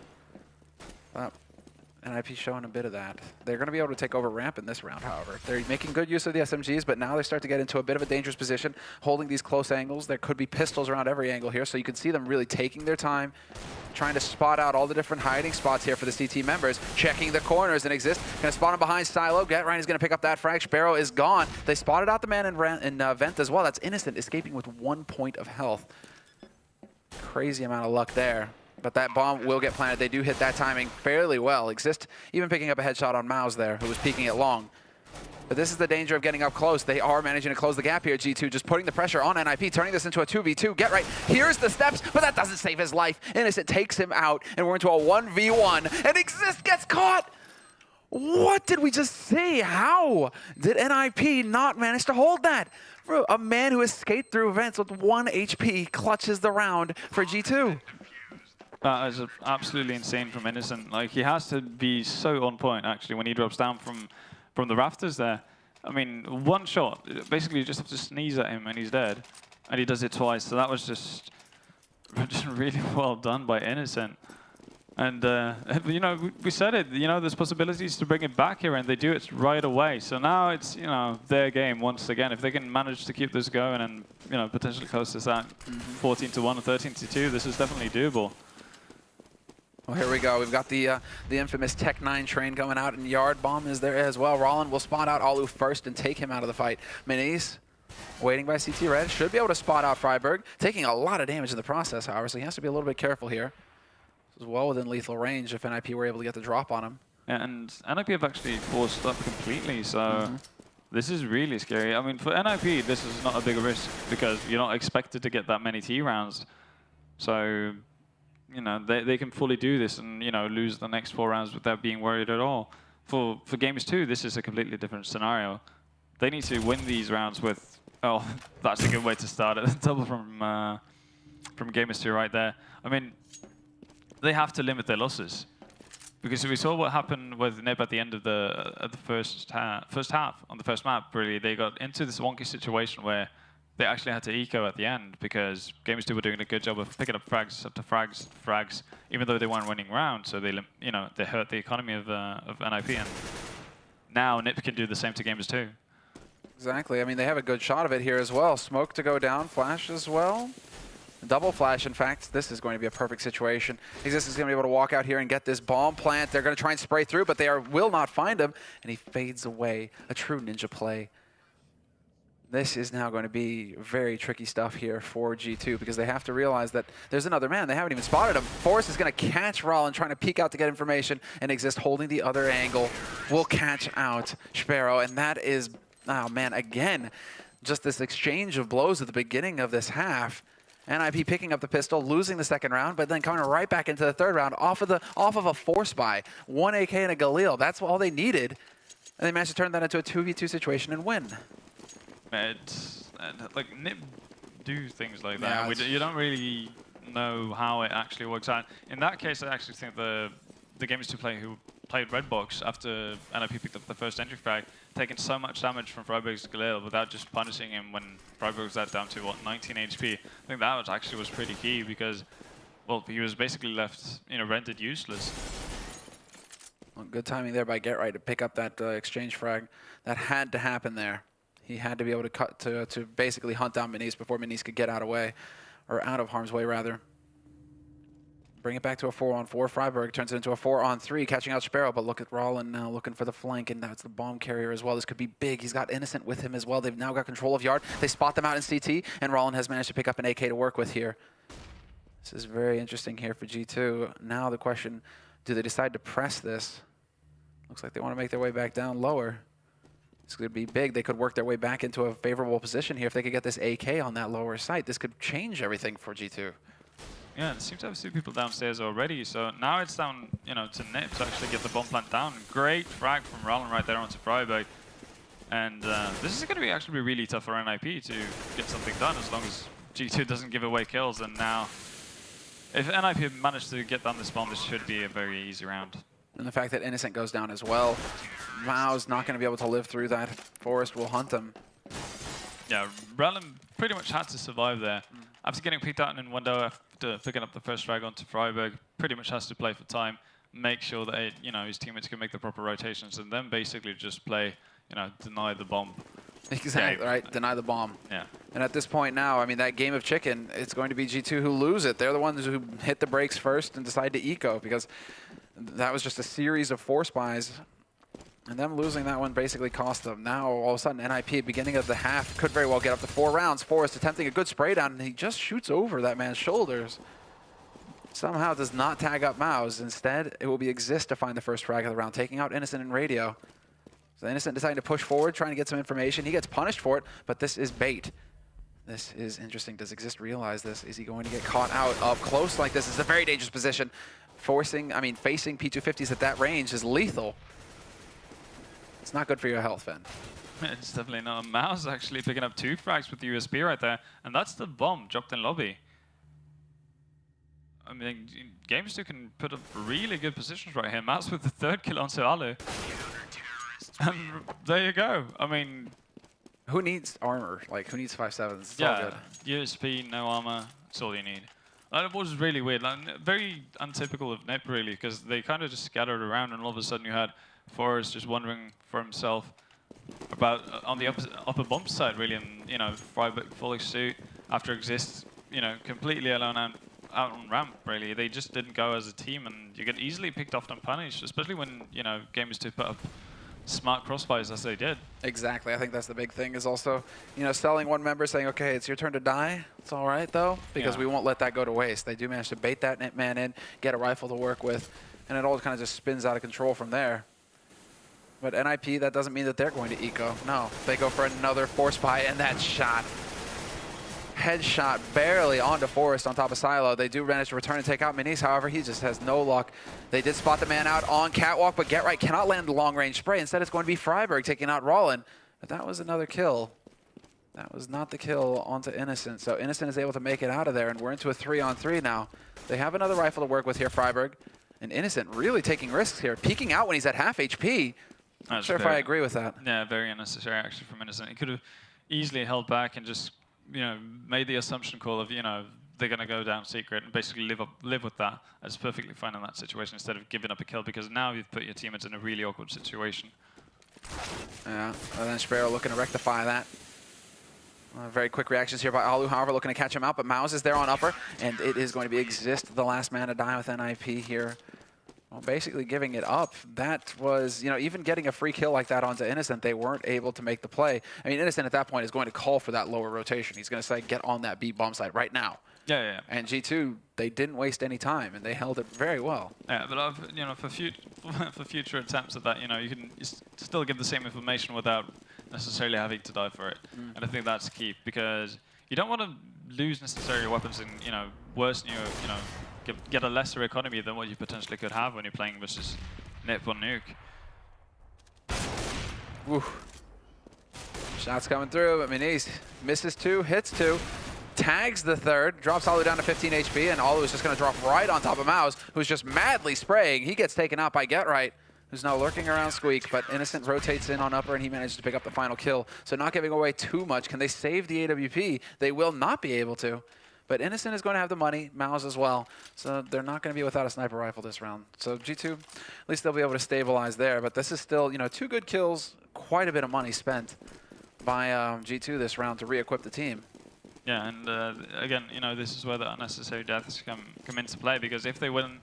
NiP showing a bit of that. They're going to be able to take over ramp in this round, however. They're making good use of the SMGs, but now they start to get into a bit of a dangerous position, holding these close angles. There could be pistols around every angle here, so you can see them really taking their time, trying to spot out all the different hiding spots here for the CT members, checking the corners and exist. Going to spot him behind Stylo. Gfinity is going to pick up that frag. Sparrow is gone. They spotted out the man in Vent as well. That's Innocent, escaping with 1 point of health. Crazy amount of luck there. But that bomb will get planted. They do hit that timing fairly well. Exist even picking up a headshot on Mouse there, who was peeking it long. But this is the danger of getting up close. They are managing to close the gap here, G2, just putting the pressure on NiP, turning this into a 2v2. Get right. Here's the steps, but that doesn't save his life. Innocent takes him out, and we're into a 1v1, and Exist gets caught! What did we just see? How did NiP not manage to hold that? A man who escaped through vents with 1 HP clutches the round for G2. That is absolutely insane from Innocent. Like, he has to be so on point, actually, when he drops down from the rafters there. I mean, one shot, basically you just have to sneeze at him and he's dead. And he does it twice, so that was just really well done by Innocent. And, you know, we said it, you know, there's possibilities to bring it back here, and they do it right away. So now it's, you know, their game once again. If they can manage to keep this going and, you know, potentially close this out 14-1 or 13-2, this is definitely doable. Well, here we go. We've got the infamous Tech 9 train going out, and Yard Bomb is there as well. Rollin will spot out Alu first and take him out of the fight. Minis waiting by CT Red. Should be able to spot out Freiburg. Taking a lot of damage in the process, however, so he has to be a little bit careful here. This is well within lethal range if NiP were able to get the drop on him. Yeah, and NiP have actually forced up completely, so this is really scary. I mean, for NiP, this is not a big risk because you're not expected to get that many T rounds. So, you know, they can fully do this and, you know, lose the next 4 rounds without being worried at all. For Gamers2, this is a completely different scenario. They need to win these rounds with, oh, that's a good way to start it. Double from Gamers2 right there. I mean, they have to limit their losses. Because we saw what happened with NiP at the end of the first half, on the first map, really. They got into this wonky situation where they actually had to eco at the end because Gamers2 were doing a good job of picking up frags after frags, even though they weren't winning rounds. So they, you know, they hurt the economy of NiP, and now NiP can do the same to Gamers2. Exactly. I mean, they have a good shot of it here as well. Smoke to go down, flash as well. Double flash, in fact. This is going to be a perfect situation. Exist is going to be able to walk out here and get this bomb plant. They're going to try and spray through, but they will not find him, and he fades away. A true ninja play. This is now going to be very tricky stuff here for G2 because they have to realize that there's another man. They haven't even spotted him. Forrest is going to catch Rollin trying to peek out to get information, and Exist holding the other angle will catch out Sparrow. And that is, oh man, again, just this exchange of blows at the beginning of this half. NiP picking up the pistol, losing the second round, but then coming right back into the third round off of a force buy. 1 AK and a Galil. That's all they needed. And they managed to turn that into a 2v2 situation and win. Like, NiP do things like that. Yeah, you don't really know how it actually works out. In that case, I actually think the Gamers2 player who played Red Box after NiP picked up the first entry frag, taking so much damage from Freiburg's Galil without just punishing him when Freiburg was down to, what, 19 HP. I think that was pretty key because, well, he was basically left, you know, rendered useless. Well, good timing there by Get Right to pick up that exchange frag. That had to happen there. He had to be able to cut to basically hunt down Minis before Minis could get out of harm's way, rather. Bring it back to a 4-on-4. Freiburg turns it into a 4-on-3, catching out Sparrow, but look at Rollin now looking for the flank, and that's the bomb carrier as well. This could be big. He's got Innocent with him as well. They've now got control of Yard. They spot them out in CT, and Rollin has managed to pick up an AK to work with here. This is very interesting here for G2. Now the question, do they decide to press this? Looks like they want to make their way back down lower. This could be big. They could work their way back into a favorable position here if they could get this AK on that lower site. This could change everything for G2. Yeah, it seems to have 2 people downstairs already, so now it's down, you know, to NiP to actually get the bomb plant down. Great frag from Rollin right there onto Freiburg. And this is going to actually be really tough for NiP to get something done as long as G2 doesn't give away kills, and now if NiP managed to get down this bomb, this should be a very easy round. And the fact that Innocent goes down as well, Mao's not going to be able to live through that. Forest will hunt him. Yeah, Rellum pretty much had to survive there. After getting picked out in window, after picking up the first frag onto Freiburg, pretty much has to play for time, make sure that his teammates can make the proper rotations, and then basically just play, deny the bomb. Exactly, right? Deny the bomb. Yeah. And at this point now, I mean, that game of chicken, it's going to be G2 who lose it. They're the ones who hit the brakes first and decide to eco, because that was just a series of force buys. And them losing that one basically cost them. Now, all of a sudden, NiP, beginning of the half, could very well get up to 4 rounds. Forrest attempting a good spray down, and he just shoots over that man's shoulders. Somehow does not tag up Maus. Instead, it will be Exist to find the first frag of the round, taking out Innocent and Radio. So Innocent deciding to push forward, trying to get some information. He gets punished for it, but this is bait. This is interesting. Does Exist realize this? Is he going to get caught out up close like this? It's a very dangerous position. Facing P250s at that range is lethal. It's not good for your health, Finn. It's definitely not. Maus actually picking up 2 frags with the USB right there, and that's the bomb dropped in lobby. I mean, Gamers2 can put up really good positions right here. Maus with the 3rd kill on Alu. And there you go. I mean, who needs armor? Like, who needs 5.7s? It's yeah, all good. USP, no armor. That's all you need. It was really weird. Like, very untypical of NiP, really, because they kind of just scattered around, and all of a sudden you had Forrest just wondering for himself about on the upper bump side, really, and Freiburg fully suit after Exist, completely alone out on ramp. Really, they just didn't go as a team, and you get easily picked off and punished, especially when Gamers2 put up smart crossfires as they did. Exactly. I think that's the big thing, is also, selling one member, saying, okay, it's your turn to die. It's all right, though, because we won't let that go to waste. They do manage to bait that man in, get a rifle to work with, and it all kind of just spins out of control from there. But NiP, that doesn't mean that they're going to eco. No, they go for another force buy, and that shot. Headshot barely onto Forrest on top of Silo. They do manage to return and take out Minis. However, he just has no luck. They did spot the man out on Catwalk, but Get Right cannot land the long-range spray. Instead, it's going to be Freiburg taking out Rollin. But that was another kill. That was not the kill onto Innocent. So Innocent is able to make it out of there, and we're into a 3-on-3 now. They have another rifle to work with here, Freiburg. And Innocent really taking risks here, peeking out when he's at half HP. Not sure if I agree with that. Yeah, very unnecessary actually from Innocent. He could have easily held back and just, made the assumption call of, they're going to go down secret and basically live with that. That's perfectly fine in that situation instead of giving up a kill, because now you've put your teammates in a really awkward situation. Yeah, and then Sparrow looking to rectify that. Very quick reactions here by Alu, however, looking to catch him out, but Maus is there on upper, and it is going to be Exist, the last man to die with NiP here. Well, basically giving it up. That was, even getting a free kill like that onto Innocent, they weren't able to make the play. I mean, Innocent at that point is going to call for that lower rotation. He's going to say, get on that B bomb site right now. Yeah. And G2, they didn't waste any time, and they held it very well. Yeah, but for future attempts at that, you can still give the same information without necessarily having to die for it. And I think that's key, because you don't want to lose necessarily weapons and worsen your get a lesser economy than what you potentially could have when you're playing versus NiP or Nuke. Woo. Shots coming through, but Minis misses 2, hits 2, tags the 3rd, drops Alu down to 15 HP, and Alu is just going to drop right on top of Maus, who's just madly spraying. He gets taken out by Get Right, who's now lurking around Squeak, but Innocent rotates in on upper, and he manages to pick up the final kill. So not giving away too much. Can they save the AWP? They will not be able to. But Innocent is going to have the money, Maus as well. So they're not going to be without a sniper rifle this round. So G2, at least they'll be able to stabilize there. But this is still, 2 good kills, quite a bit of money spent by G2 this round to re-equip the team. Yeah, and again, this is where the unnecessary deaths come into play, because if they win,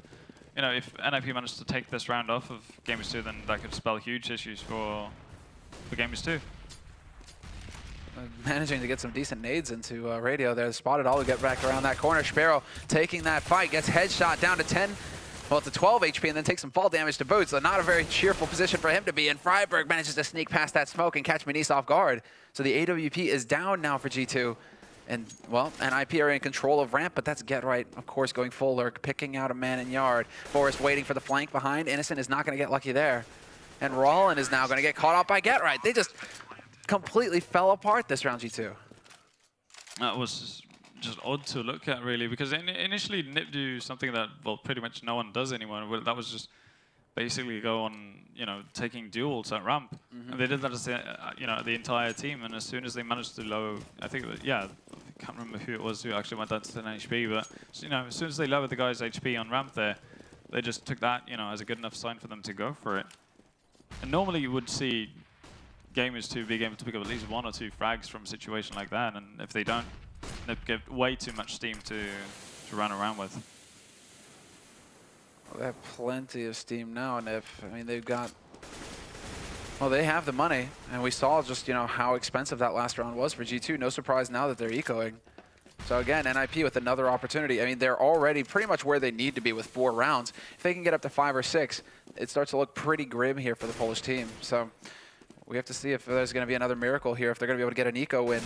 if NiP managed to take this round off of Gamers2, then that could spell huge issues for Gamers2. Managing to get some decent nades into Radio there. Spotted all to get back around that corner. Sparrow taking that fight, gets headshot down to 10, well, to 12 HP, and then takes some fall damage to boot. So not a very cheerful position for him to be in. Freiburg manages to sneak past that smoke and catch Minis off guard. So the AWP is down now for G2. And, well, NiP are in control of ramp, but that's Get Right, of course, going full lurk, picking out a man in yard. Forrest waiting for the flank behind. Innocent is not going to get lucky there. And Rollin is now going to get caught out by Get Right. They just completely fell apart this round, G2. That was just odd to look at, really, because initially NiP do something that, well, pretty much no one does anymore. Well, that was just basically go on, taking duels at ramp. And they did that as the entire team. And as soon as they managed to lower, I think, I can't remember who it was who actually went down to 10 HP, but as soon as they lowered the guy's HP on ramp there, they just took that, as a good enough sign for them to go for it. And normally you would see Gamers2 being able to pick up at least 1 or 2 frags from a situation like that, and if they don't, NiP get way too much steam to run around with. Well, they have plenty of steam now, NiP. I mean, they've got... Well, they have the money, and we saw just, how expensive that last round was for G2. No surprise now that they're ecoing. So again, NiP with another opportunity. I mean, they're already pretty much where they need to be with 4 rounds. If they can get up to 5 or 6, it starts to look pretty grim here for the Polish team. So we have to see if there's going to be another miracle here, if they're going to be able to get an eco win.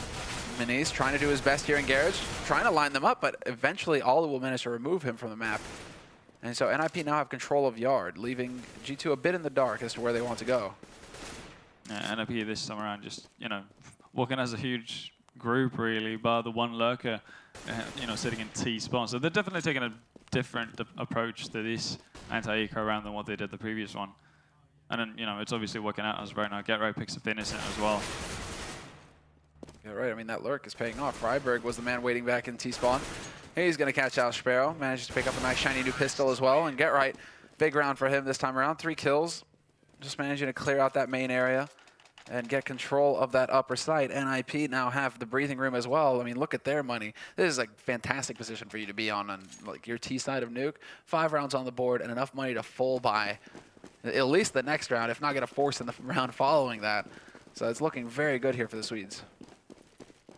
Minis trying to do his best here in Garage, trying to line them up, but eventually Alu will manage to remove him from the map. And so NiP now have control of Yard, leaving G2 a bit in the dark as to where they want to go. Yeah, NiP this time around just, working as a huge group, really, bar the one lurker, sitting in T spawn. So they're definitely taking a different approach to this anti-eco round than what they did the previous one. And then, it's obviously working out as right now. Get Right picks up Innocent as well. Yeah, right. I mean, that lurk is paying off. Freiberg was the man waiting back in T-spawn. He's going to catch out Sparrow. Manages to pick up a nice shiny new pistol as well. And Get Right, big round for him this time around. 3 kills. Just managing to clear out that main area and get control of that upper site. NiP now have the breathing room as well. I mean, look at their money. This is a fantastic position for you to be on like your T side of Nuke. 5 rounds on the board and enough money to full buy at least the next round, if not get a force in the round following that. So it's looking very good here for the Swedes.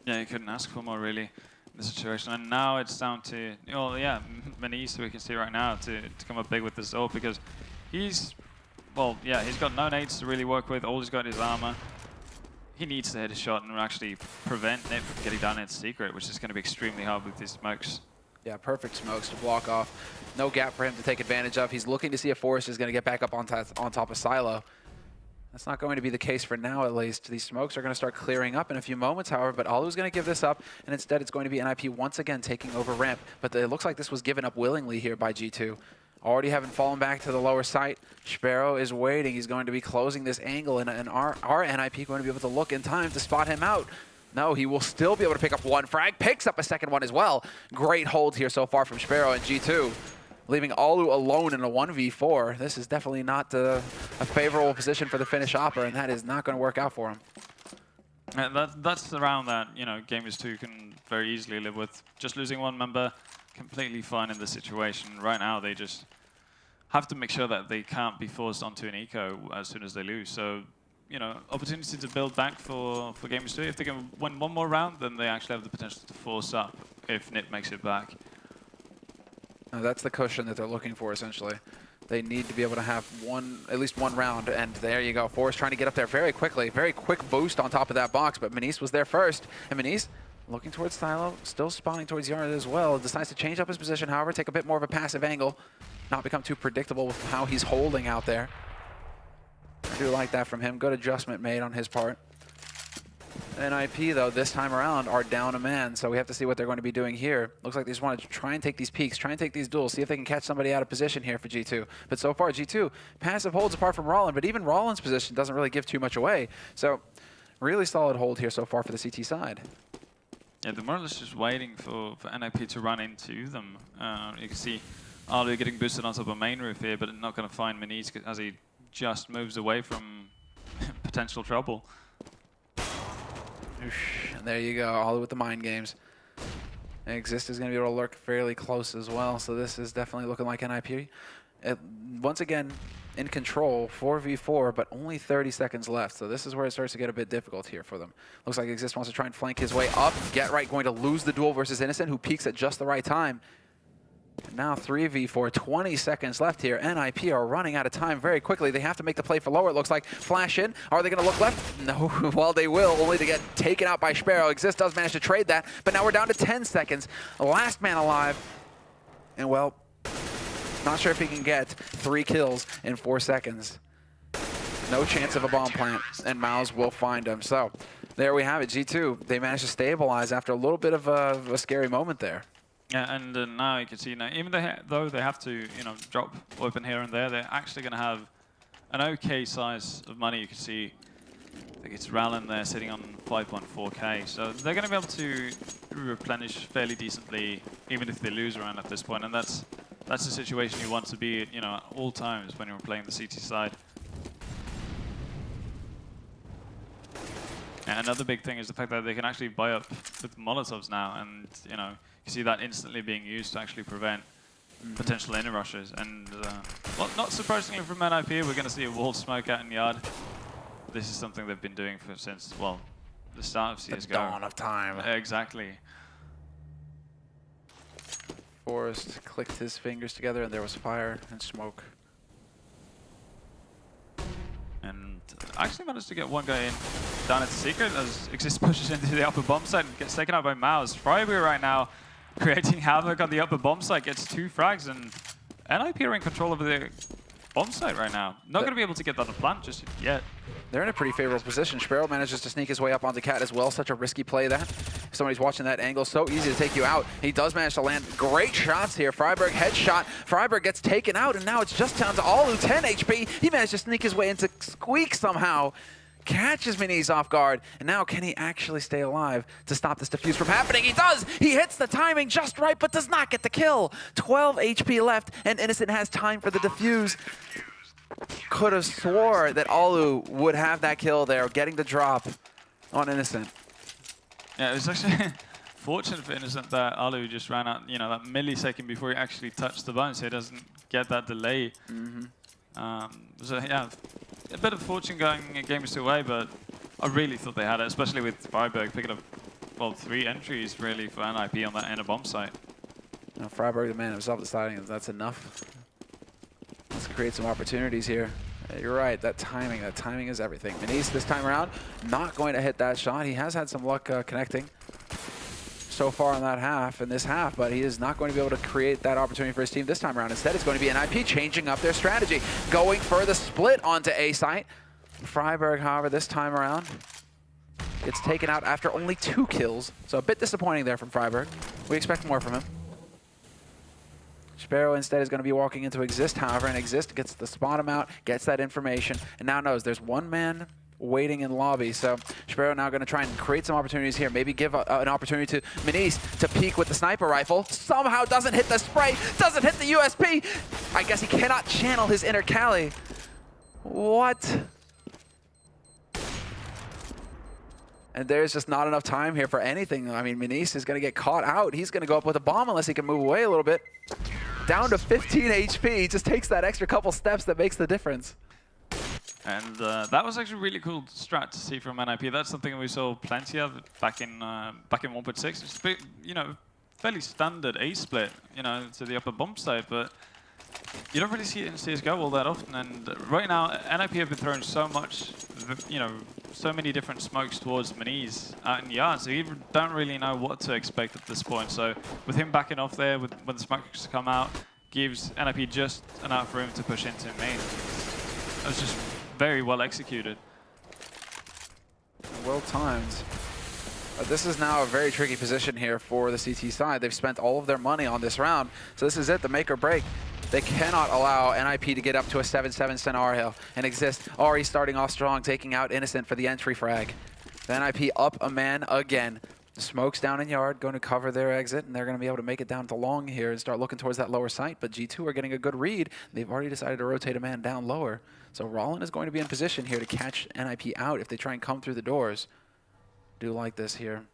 Yeah, you couldn't ask for more, really, in the situation. And now it's down to, Minis, we can see right now, to come up big with this ult, because he's got no nades to really work with. All he's got is armor. He needs to hit a shot and actually prevent NiP from getting down into secret, which is going to be extremely hard with these smokes. Yeah, perfect smokes to block off. No gap for him to take advantage of. He's looking to see if Forrest is going to get back up on top of Silo. That's not going to be the case for now, at least. These smokes are going to start clearing up in a few moments, however, but Alu's going to give this up, and instead it's going to be NiP once again taking over ramp. But it looks like this was given up willingly here by G2. Already having fallen back to the lower site. Sparrow is waiting. He's going to be closing this angle, and our NiP going to be able to look in time to spot him out. No, he will still be able to pick up 1 frag. Picks up a second one as well. Great hold here so far from Sparrow and G2. Leaving Alu alone in a 1v4. This is definitely not a favorable position for the Finnish Opera, and that is not going to work out for him. That's the round that, Gamers2 can very easily live with. Just losing 1 member, completely fine in the situation. Right now, they just have to make sure that they can't be forced onto an eco as soon as they lose. So, opportunity to build back for Gamers2. If they can win 1 more round, then they actually have the potential to force up if NiP makes it back. That's the cushion that they're looking for, essentially. They need to be able to have at least one round, and there you go. Forrest trying to get up there very quickly. Very quick boost on top of that box, but Minis was there first. And Minis looking towards Stylo, still spawning towards Yard as well. Decides to change up his position, however, take a bit more of a passive angle. Not become too predictable with how he's holding out there. I do like that from him. Good adjustment made on his part. NiP, though, this time around are down a man, so we have to see what they're going to be doing here. Looks like they just want to try and take these peaks, try and take these duels, see if they can catch somebody out of position here for G2. But so far, G2, passive holds apart from Rollin, but even Rollin's position doesn't really give too much away. So, really solid hold here so far for the CT side. Yeah, they're more or less just waiting for NiP to run into them. You can see Alu getting boosted on top of main roof here, but not going to find Minis as he just moves away from potential trouble. And there you go, Alu with the mind games. And Exist is going to be able to lurk fairly close as well, so this is definitely looking like NiP. Once again, in control, 4v4, but only 30 seconds left, so this is where it starts to get a bit difficult here for them. Looks like Exist wants to try and flank his way up. Get Right going to lose the duel versus Innocent, who peaks at just the right time. And now 3v4, 20 seconds left here. NiP are running out of time very quickly. They have to make the play for lower, it looks like. Flash in. Are they going to look left? No. Well, they will, only to get taken out by Sparrow. Exist does manage to trade that, but now we're down to 10 seconds. Last man alive. And, well, not sure if he can get 3 kills in 4 seconds. No chance of a bomb plant, and Mouse will find him. So, There we have it, G2. They managed to stabilize after a little bit of a scary moment there. Yeah, and now you can see now, even though they have to, you know, drop weapon here and there, they're actually going to have an okay size of money. You can see, I think it's Rallen there sitting on 5.4k, so they're going to be able to replenish fairly decently, even if they lose around at this point. And that's the situation you want to be, you know, at all times when you're playing the CT side. And another big thing is the fact that they can actually buy up with Molotovs now, and you know, you see that instantly being used to actually prevent potential inner rushes. And well, not surprisingly from NiP, we're going to see a wall smoke out in yard. This is something they've been doing since, well, the start of CSGO. The dawn of time. Exactly. Forrest clicked his fingers together, and there was fire and smoke. And actually managed to get one guy in down at the secret as Exist pushes into the upper bomb site and gets taken out by Mouse. Freiburg right now creating havoc on the upper bomb site, gets 2 frags, and NiP are in control of the bomb site right now. Not going to be able to get that on plant just yet. They're in a pretty favorable position. Sparrow manages to sneak his way up onto Cat as well. Such a risky play that. If somebody's watching that angle, so easy to take you out. He does manage to land great shots here. Freiburg headshot. Freiburg gets taken out, and now it's just down to Alu, 10 HP. He managed to sneak his way into Squeak somehow. Catches Minis off guard, and now can he actually stay alive to stop this defuse from happening? He does! He hits the timing just right, but does not get the kill. 12 HP left, and Innocent has time for the defuse. Could have swore that Alu would have that kill there, getting the drop on Innocent. Yeah, it was actually fortunate for Innocent that Alu just ran out, you know, that millisecond before he actually touched the button, so he doesn't get that delay. So yeah, a bit of fortune going Gamers2 way, but I really thought they had it, especially with Freiburg picking up, well, 3 entries really for NiP on that inner bomb site. Now Freiburg, the man himself, deciding that that's enough. Let's create some opportunities here. You're right, that timing is everything. Minis this time around, not going to hit that shot. He has had some luck connecting so far in this half, but he is not going to be able to create that opportunity for his team this time around. Instead, it's going to be NiP changing up their strategy, going for the split onto A site. Freiburg, however, this time around gets taken out after only 2 kills, so a bit disappointing there from Freiburg. We expect more from him. Sparrow instead is going to be walking into Exist, however, and Exist gets the spot him out, gets that information, and now knows there's one man waiting in lobby. So Sparrow now going to try and create some opportunities here. Maybe give an opportunity to Minis to peek with the sniper rifle. Somehow doesn't hit the spray, doesn't hit the USP. I guess he cannot channel his inner Cali. What? And there's just not enough time here for anything. I mean, Minis is going to get caught out. He's going to go up with a bomb unless he can move away a little bit. Down to 15 HP. He just takes that extra couple steps that makes the difference. And that was actually a really cool strat to see from NiP. That's something we saw plenty of back in 1.6. It's a bit, you know, fairly standard A split, you know, to the upper bomb side, but you don't really see it in CSGO all that often. And right now, NiP have been throwing so much, you know, so many different smokes towards Minis out in yard, so you don't really know what to expect at this point. So with him backing off there, when the smokes come out, gives NiP just enough room to push into main. It was just very well executed. Well timed. This is now a very tricky position here for the CT side. They've spent all of their money on this round, so this is it, the make or break. They cannot allow NiP to get up to a 7-7 scenario and Exist. Already starting off strong, taking out Innocent for the entry frag. The NiP up a man again. The smoke's down in yard, going to cover their exit, and they're going to be able to make it down to long here and start looking towards that lower site. But G2 are getting a good read. They've already decided to rotate a man down lower. So Rollin is going to be in position here to catch NiP out if they try and come through the doors. Do like this here.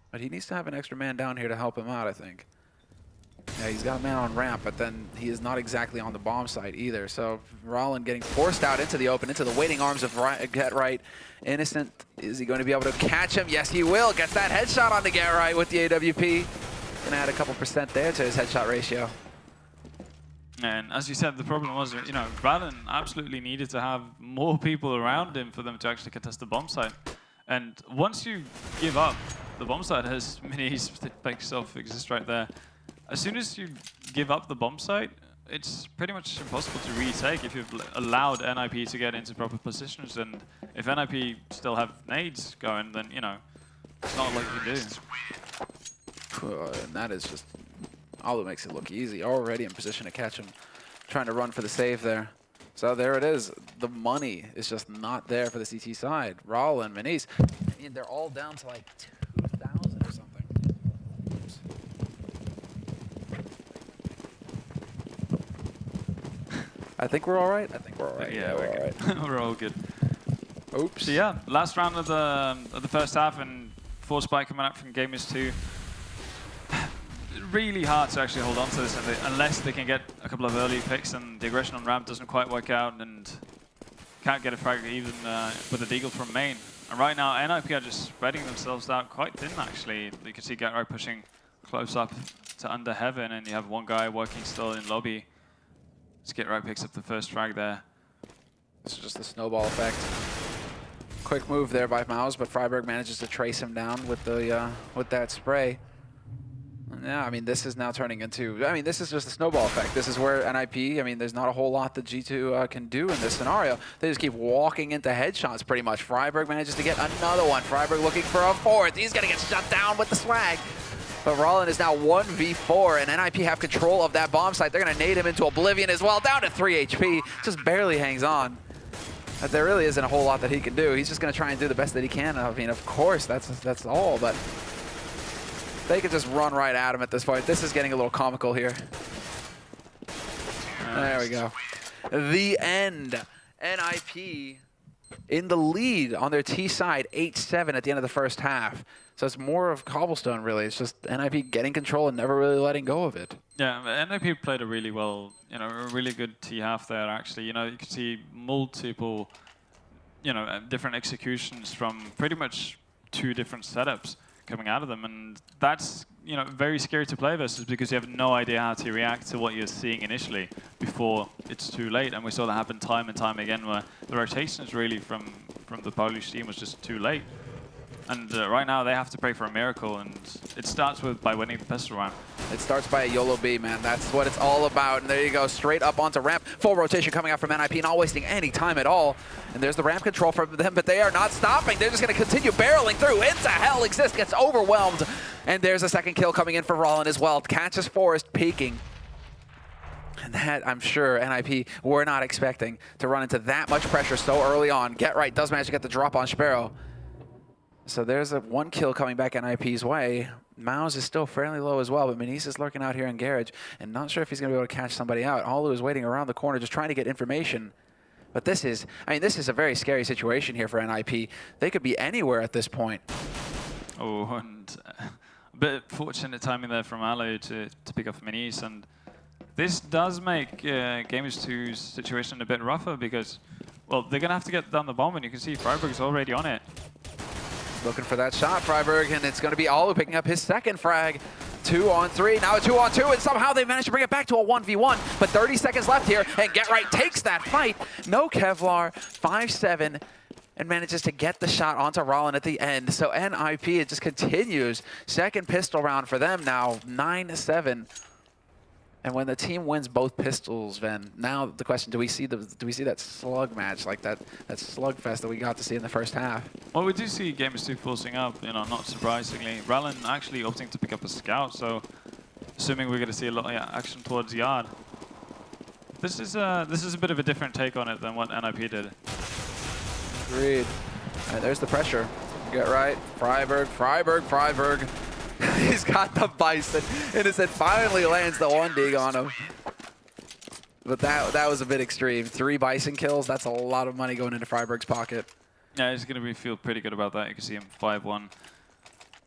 But he needs to have an extra man down here to help him out, I think. Yeah, he's got a man on ramp, but then he is not exactly on the bomb site either. So Rollin getting forced out into the open, into the waiting arms of Get Right. Innocent, is he going to be able to catch him? Yes, he will. Gets that headshot on the Get Right with the AWP. Gonna add a couple % there to his headshot ratio. And as you said, the problem was, you know, Rallen absolutely needed to have more people around him for them to actually contest the bomb site. And once you give up the bomb site, as Minis makes self exist right there, as soon as you give up the bomb site, it's pretty much impossible to retake if you've allowed NiP to get into proper positions. And if NiP still have nades going, then, you know, it's not like you can do. And that is just, Alu makes it look easy. Already in position to catch him. Trying to run for the save there. So there it is. The money is just not there for the CT side. Rollin, Manise, I mean, they're all down to like 2,000 or something. Oops. I think we're all right. I think we're all right. Yeah, we're all good. right. We're all good. Oops. So yeah, last round of the first half, and 4 spike coming up from Gamers2. Really hard to actually hold on to this unless they can get a couple of early picks and the aggression on ramp doesn't quite work out and can't get a frag even with a deagle from main. And right now, NiP are just spreading themselves out quite thin, actually. You can see Gatright pushing close up to under heaven, and you have one guy working still in lobby. Gatright picks up the first frag there. This is just the snowball effect. Quick move there by Mouse, but Freiburg manages to trace him down with the with that spray. Yeah, I mean, this is now turning into, I mean, this is just a snowball effect. This is where NiP, I mean, there's not a whole lot that G2 can do in this scenario. They just keep walking into headshots pretty much. Freiburg manages to get another one. Freiburg looking for a 4th. He's going to get shut down with the swag. But Rollin is now 1v4, and NiP have control of that bomb site. They're going to nade him into oblivion as well, down to 3 HP. Just barely hangs on. But there really isn't a whole lot that he can do. He's just going to try and do the best that he can. I mean, of course, that's all, but they could just run right at him at this point. This is getting a little comical here. There we go. The end. NiP in the lead on their T side, 8-7 at the end of the first half. So it's more of Cobblestone, really. It's just NiP getting control and never really letting go of it. Yeah, NiP played a really well, you know, a really good T half there, actually. You know, you can see multiple, you know, different executions from pretty much 2 different setups coming out of them, and that's, you know, very scary to play versus because you have no idea how to react to what you're seeing initially before it's too late. And we saw that happen time and time again, where the rotations really from the Polish team was just too late. And right now they have to pray for a miracle, and it starts by winning the pistol round. It starts by a YOLO B, man. That's what it's all about. And there you go, straight up onto ramp. Full rotation coming out from NiP, not wasting any time at all. And there's the ramp control for them, but they are not stopping. They're just going to continue barreling through. Into hell, Exist gets overwhelmed. And there's a second kill coming in for Rollin as well. Catches Forest peeking. And that, I'm sure, NiP were not expecting to run into that much pressure so early on. Gatright does manage to get the drop on Sparrow. So there's a 1 kill coming back NiP's way. Mouse is still fairly low as well, but Manise is lurking out here in Garage, and not sure if he's going to be able to catch somebody out. Alu is waiting around the corner, just trying to get information. But this is, I mean, this is a very scary situation here for NiP. They could be anywhere at this point. Oh, and a bit fortunate timing there from Alu to pick off Manise, and this does make Gamers2's situation a bit rougher because, well, they're going to have to get down the bomb, and you can see Freiburg's already on it. Looking for that shot, Freiburg, and it's going to be Alu picking up his second frag. 2 on 3, now a 2 on 2, and somehow they managed to bring it back to a 1v1. But 30 seconds left here, and Gatright takes that fight. No Kevlar, 5-7, and manages to get the shot onto Rollin at the end. So NiP, it just continues. Second pistol round for them now, 9-7. And when the team wins both pistols, Ven, now the question, do we see that slug match, like that slugfest that we got to see in the first half? Well, we do see Gamers2 forcing up, you know, not surprisingly. Rollin actually opting to pick up a scout, so assuming we're going to see a lot of action towards Yard. This is a bit of a different take on it than what NiP did. Agreed. All right, there's the pressure. Gatright, Freiburg. He's got the Bison, and it finally lands the 1 dig on him. But that was a bit extreme. 3 Bison kills, that's a lot of money going into Freiburg's pocket. Yeah, he's going to feel pretty good about that. You can see him 5-1.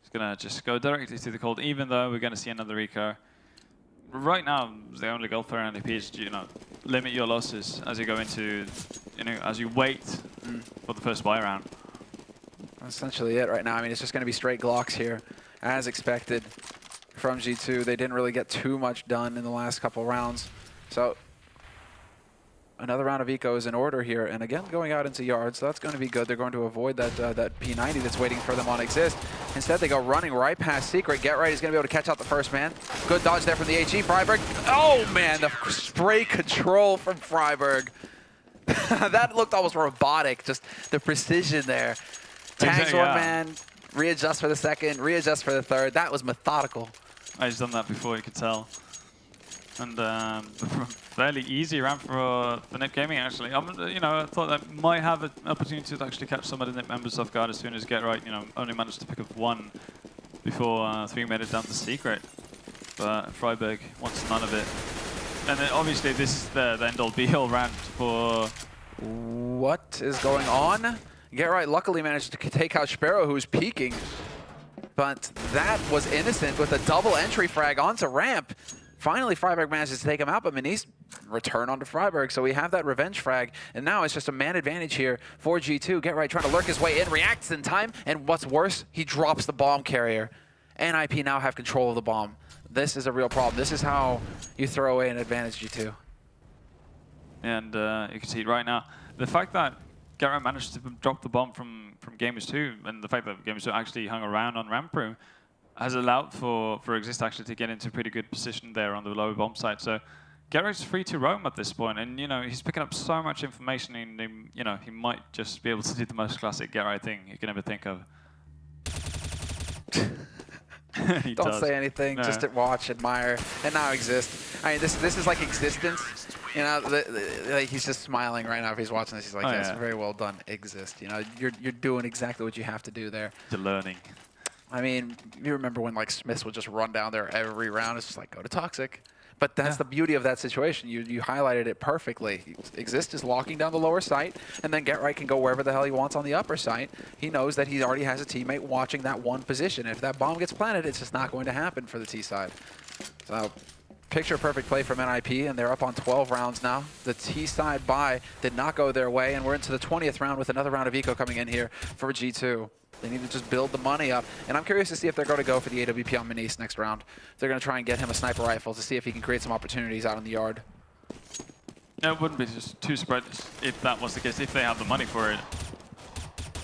He's going to just go directly to the cold, even though we're going to see another Rico. Right now, the only goal for NiP is, you know, limit your losses as you go into, you know, as you wait for the first buy round. That's essentially it right now. I mean, it's just going to be straight Glocks here. As expected from G2, they didn't really get too much done in the last couple rounds. So another round of eco is in order here, and again going out into Yard, so that's going to be good. They're going to avoid that that P90 that's waiting for them on Exist. Instead, they go running right past Secret. Get Right is going to be able to catch out the first man. Good dodge there from the HE. Freiburg. Oh, man, the spray control from Freiburg. That looked almost robotic, just the precision there. Tags one man, readjust for the second, readjust for the third. That was methodical. He's done that before, you could tell. And fairly easy round for NiP Gaming, actually. You know, I thought that might have an opportunity to actually catch some of the NiP members off guard as soon as Get Right, you know, only managed to pick up one before 3 made it down to Secret. But Freiburg wants none of it. And then obviously this is the end-all be-all round for... What is going on? Get Right luckily managed to take out Sparrow, who's peeking. But that was innocent with a double entry frag onto ramp. Finally, Freiburg manages to take him out, but Manise return onto Freiburg. So we have that revenge frag, and now it's just a man advantage here for G2. Get Right trying to lurk his way in, reacts in time, and what's worse, he drops the bomb carrier. NiP now have control of the bomb. This is a real problem. This is how you throw away an advantage, G2. And you can see right now, the fact that Get Right managed to drop the bomb from Gamers2, and the fact that Gamers2 actually hung around on ramp room, has allowed for Exist actually to get into a pretty good position there on the lower bomb site. So Get Right's free to roam at this point, and you know he's picking up so much information, and you know he might just be able to do the most classic Get Right thing you can ever think of. Don't say anything, No. just watch, admire, and now Exist. I mean, this is like existence. You know, like he's just smiling right now if he's watching this. He's like, yes, very well done, Exist. You know, you're doing exactly what you have to do there. The learning. I mean, you remember when like Smiths would just run down there every round. It's just like, go to Toxic. But that's the beauty of that situation. You highlighted it perfectly. Exist is locking down the lower site, and then Get Right can go wherever the hell he wants on the upper site. He knows that he already has a teammate watching that one position. If that bomb gets planted, it's just not going to happen for the T side. So picture perfect play from NiP, and they're up on 12 rounds now. The T side buy did not go their way, and we're into the 20th round with another round of eco coming in here for G2. They need to just build the money up. And I'm curious to see if they're going to go for the AWP on Manise next round. They're going to try and get him a sniper rifle to see if he can create some opportunities out in the yard. No, it wouldn't be just too surprised if that was the case, if they have the money for it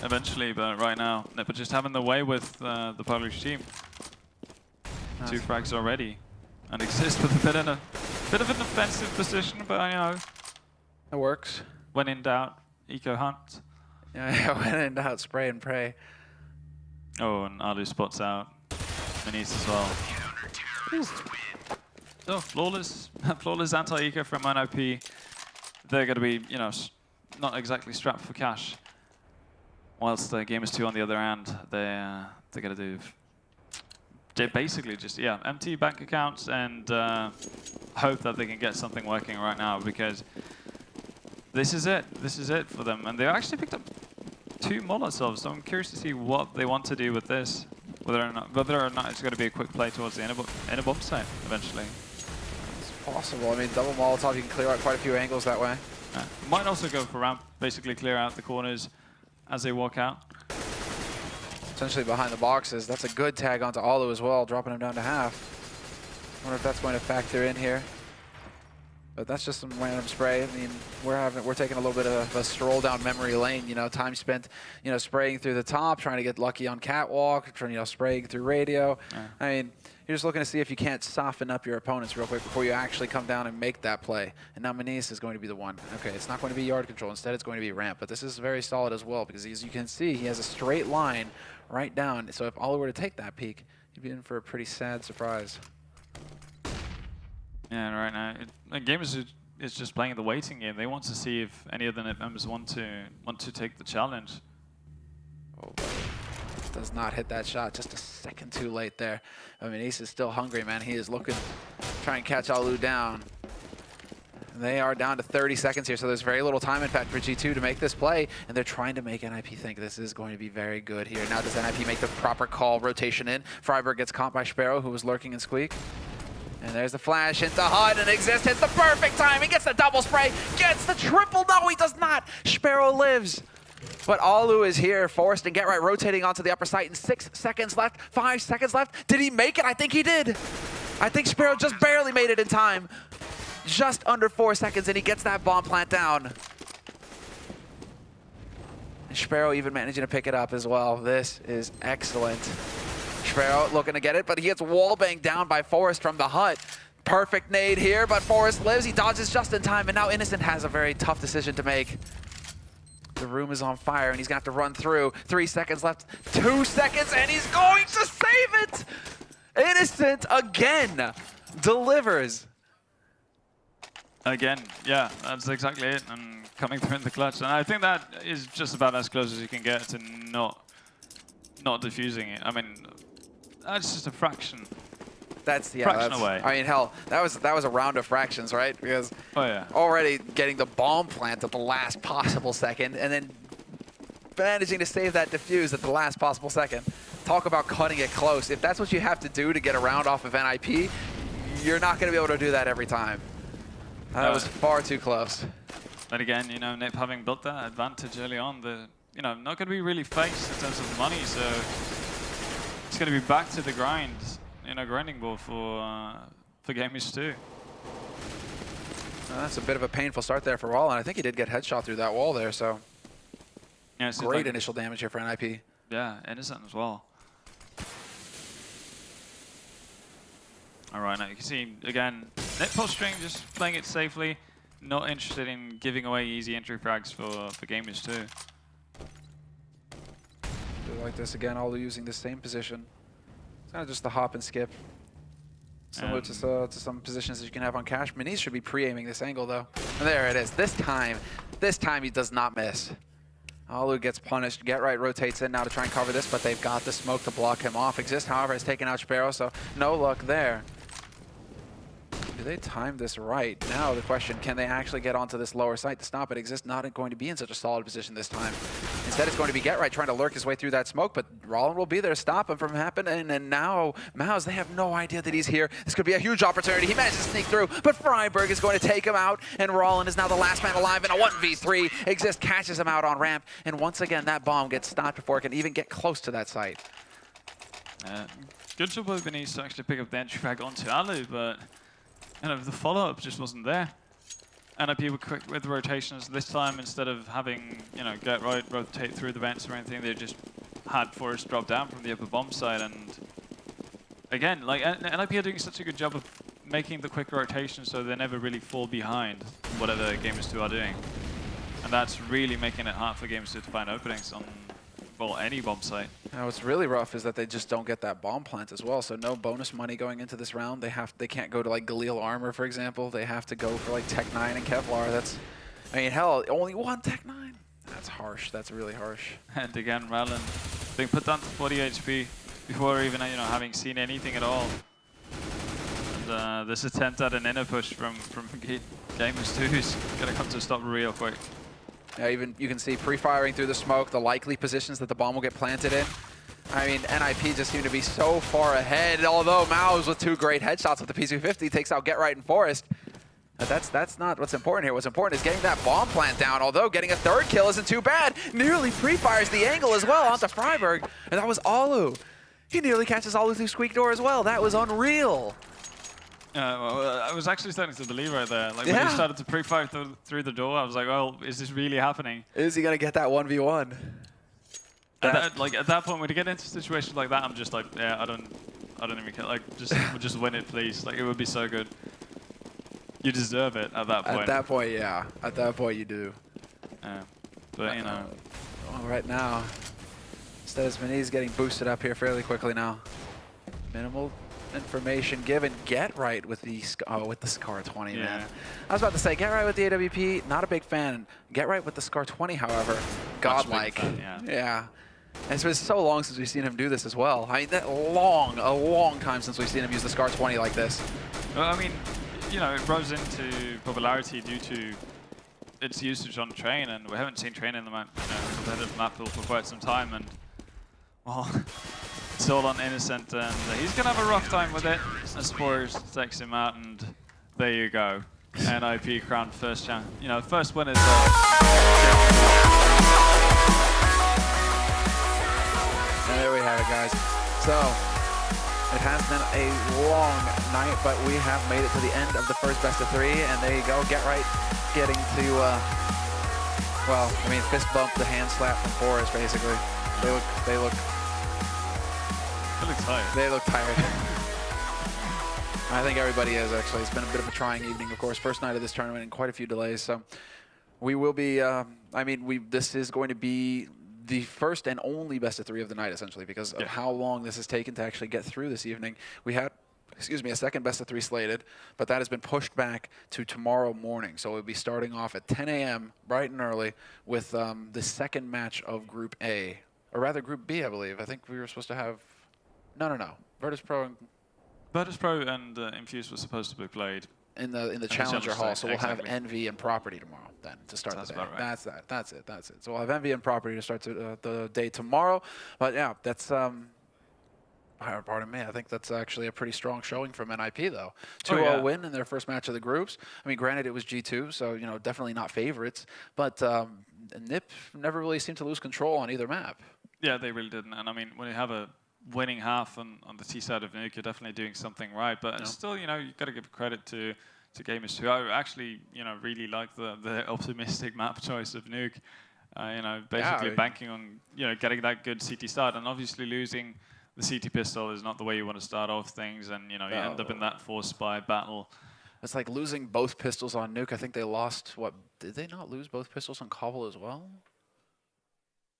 eventually. But right now, NiP are just having the way with the Polish team. Nice. 2 frags already. And Exist with a bit of an offensive position, but you know. It works. When in doubt, eco hunt. Yeah, when in doubt, spray and pray. Oh, and Alu spots out Manise as well. So flawless anti-eco from NiP. They're going to be, you know, not exactly strapped for cash. Whilst the Gamers2 on the other hand, they're going to do basically just empty bank accounts and hope that they can get something working right now, because this is it. This is it for them. And they actually picked up 2 Molotovs, so I'm curious to see what they want to do with this. Whether or not it's going to be a quick play towards the inner bomb site eventually. It's possible. I mean, double Molotov, you can clear out quite a few angles that way. Might also go for ramp, basically clear out the corners as they walk out. Essentially behind the boxes. That's a good tag onto Alu as well, dropping him down to half. Wonder if that's going to factor in here. But that's just some random spray. I mean, we're taking a little bit of a stroll down memory lane. You know, time spent, you know, spraying through the top, trying to get lucky on catwalk, trying, you know, spraying through radio. I mean, you're just looking to see if you can't soften up your opponents real quick before you actually come down and make that play. And now Manise is going to be the one. Okay, it's not going to be yard control. Instead, it's going to be ramp. But this is very solid as well, because as you can see, he has a straight line right down. So if Alu were to take that peek, he'd be in for a pretty sad surprise. Yeah, right now, Gamers is just playing the waiting game. They want to see if any of the NiP members want to take the challenge. Oh, does not hit that shot. Just a second too late there. I mean, Ace is still hungry, man. He is looking, trying to catch Alu down. They are down to 30 seconds here, so there's very little time, in fact, for G2 to make this play, and they're trying to make NiP think this is going to be very good here. Now does NiP make the proper call, rotation in? Freiburg gets caught by Sparrow, who was lurking in Squeak. And there's the flash into HUD, and Exist hits the perfect time. He gets the double spray, gets the triple. No, he does not. Sparrow lives. But Alu is here, forced and Get Right rotating onto the upper site, and 6 seconds left, 5 seconds left. Did he make it? I think he did. I think Sparrow just barely made it in time. Just under 4 seconds, and he gets that bomb plant down. And Sparrow even managing to pick it up as well. This is excellent. Sparrow looking to get it, but he gets wallbanged down by Forrest from the hut. Perfect nade here, but Forrest lives. He dodges just in time, and now Innocent has a very tough decision to make. The room is on fire, and he's going to have to run through. 3 seconds left, 2 seconds, and he's going to save it! Innocent again delivers. Again, yeah, that's exactly it. And coming through in the clutch. And I think that is just about as close as you can get to not defusing it. I mean, that's just a fraction. That's Fraction away. I mean, hell, that was a round of fractions, right? Because already getting the bomb plant at the last possible second, and then managing to save that defuse at the last possible second. Talk about cutting it close. If that's what you have to do to get a round off of NiP, you're not going to be able to do that every time. That was far too close. But again, you know, NiP having built that advantage early on, you know, not going to be really faced in terms of money, so it's going to be back to the grind. You know, grinding ball for Gamers2. That's a bit of a painful start there for Rollin. I think he did get headshot through that wall there, so yeah, great initial damage here for NiP. Yeah, Innocent as well. All right, now you can see, again, NiP post-string just playing it safely, not interested in giving away easy entry frags for Gamers2. Do like this again, all using the same position. It's kind of just the hop and skip. Similar to some positions that you can have on Cash. Minis should be pre-aiming this angle though. And there it is. This time he does not miss. Alu gets punished. Get Right rotates in now to try and cover this, but they've got the smoke to block him off. Exist, however, has taken out Sparrow, so no luck there. Do they time this right? Now the question, can they actually get onto this lower site to stop it? Exist not going to be in such a solid position this time. Instead, it's going to be Get Right trying to lurk his way through that smoke, but Rollin will be there to stop him from happening. And now, Mouse, they have no idea that he's here. This could be a huge opportunity. He manages to sneak through, but Freiburg is going to take him out, and Rollin is now the last man alive in a 1v3. Exist catches him out on ramp, and once again, that bomb gets stopped before it can even get close to that site. Good job by Benise to actually pick up the entry frag onto Alu, but you know, the follow-up just wasn't there. NiP were quick with the rotations this time. Instead of having, you know, Get Right rotate through the vents or anything, they just had Forrest drop down from the upper bomb side. And again, like NiP are doing such a good job of making the quick rotation so they never really fall behind whatever Gamers2 are doing. And that's really making it hard for Gamers2 to find openings on, well, any bomb site. Now, what's really rough is that they just don't get that bomb plant as well, so no bonus money going into this round. They can't go to like Galil Armor, for example. They have to go for like Tech 9 and Kevlar. I mean, hell, only one Tech 9. That's harsh. That's really harsh. And again, Rallen being put down to 40 HP before even, you know, having seen anything at all. And this attempt at an inner push from Gamers2 is gonna come to a stop real quick. Yeah, even you can see pre-firing through the smoke, the likely positions that the bomb will get planted in. I mean, NiP just seem to be so far ahead, although Maus with 2 great headshots with the P250 takes out Get Right and Forrest. But that's not what's important here. What's important is getting that bomb plant down, although getting a 3rd kill isn't too bad. Nearly pre-fires the angle as well onto Freiburg, and that was Alu. He nearly catches Alu through Squeak Door as well. That was unreal. Well, I was actually starting to believe right there. Like when he started to pre-fire through the door, I was like, well, is this really happening? Is he gonna get that 1v1? Like at that point, when you get into situations like that, I'm just like, yeah, I don't even care. Like, just win it, please. Like, it would be so good. You deserve it at that point. At that point, yeah. At that point, you do. Yeah, but you know. Well, right now, instead Minis getting boosted up here fairly quickly now. Minimal information given. Get Right with the Scar 20, yeah. man. I was about to say, Get Right with the AWP, not a big fan. Get Right with the Scar 20, however, godlike. Fan, yeah. And it's been so long since we've seen him do this as well. I mean, a long time since we've seen him use the Scar 20 like this. Well, I mean, you know, it rose into popularity due to its usage on Train, and we haven't seen Train in the competitive map pool for quite some time, and well, it's all on Innocent, and he's gonna have a rough time with it. As Forrest takes him out, and there you go. NiP crowned first champ. You know, first winners. And there we have it, guys. So, it has been a long night, but we have made it to the end of the first best of 3, and there you go. Get Right getting to, well, I mean, fist bump the hand slap from Forrest, basically. They look tired. They look tired. I think everybody is, actually. It's been a bit of a trying evening, of course. First night of this tournament and quite a few delays. So we will be, this is going to be the first and only best of 3 of the night, essentially, because of how long this has taken to actually get through this evening. We had, a second best of 3 slated, but that has been pushed back to tomorrow morning. So we'll be starting off at 10 a.m. bright and early with the second match of Group A, or rather Group B, I believe. I think we were supposed to have, no. Virtus Pro and Virtus Pro and Infuse was supposed to be played in the Challenger Hall, so we'll have Envy and Property tomorrow then to start the day. Right. That's it. So we'll have Envy and Property to start the day tomorrow. But yeah, that's pardon me. I think that's actually a pretty strong showing from NiP though. 2-0 win in their first match of the groups. I mean, granted it was G2, so definitely not favorites, but NiP never really seemed to lose control on either map. Yeah, they really didn't. And I mean, when you have a winning half on the T side of Nuke, you're definitely doing something right. But still, you've got to give credit to Gamers2. I actually, really like the optimistic map choice of Nuke. Basically banking on, getting that good CT start, and obviously losing the CT pistol is not the way you want to start off things, and you end up in that forced spy battle. It's like losing both pistols on Nuke. I think they lost, what, did they not lose both pistols on Cobble as well?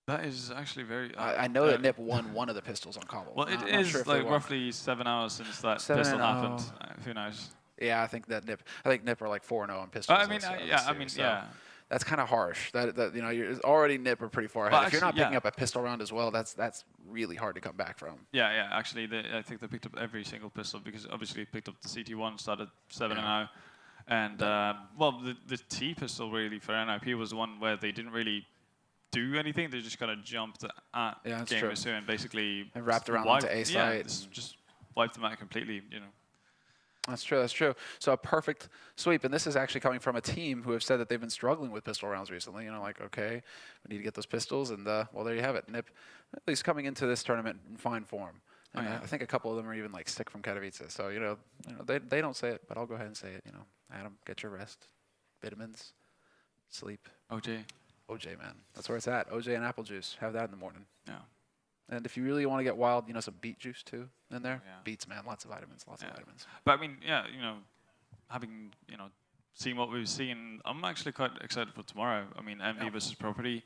That is actually very... I know that NiP won one of the pistols on Cobble. Well, it is sure like roughly 7 hours since that pistol happened. Who knows? Yeah, I think NiP are like 4-0 on pistols. Yeah. That's kind of harsh. You're already NiP are pretty far ahead. If you're not picking up a pistol round as well, that's really hard to come back from. Yeah. Actually, I think they picked up every single pistol because obviously they picked up the CT1, started 7-0, and the T pistol really for NiP was the one where they didn't really do anything. They just kind of jumped at Gamers2 and basically wrapped around onto A site. Just wiped them out completely. That's true. So a perfect sweep, and this is actually coming from a team who have said that they've been struggling with pistol rounds recently. Okay, we need to get those pistols, and well, there you have it. NiP, at least coming into this tournament in fine form. And I think a couple of them are even like sick from Katowice. So they don't say it, but I'll go ahead and say it. Adam, get your rest, vitamins, sleep. OJ, man, that's where it's at. OJ and apple juice. Have that in the morning. Yeah. And if you really want to get wild, some beet juice too in there. Yeah. Beets, man, lots of vitamins. But I mean, having seen what we've seen, I'm actually quite excited for tomorrow. I mean, Envy versus Property.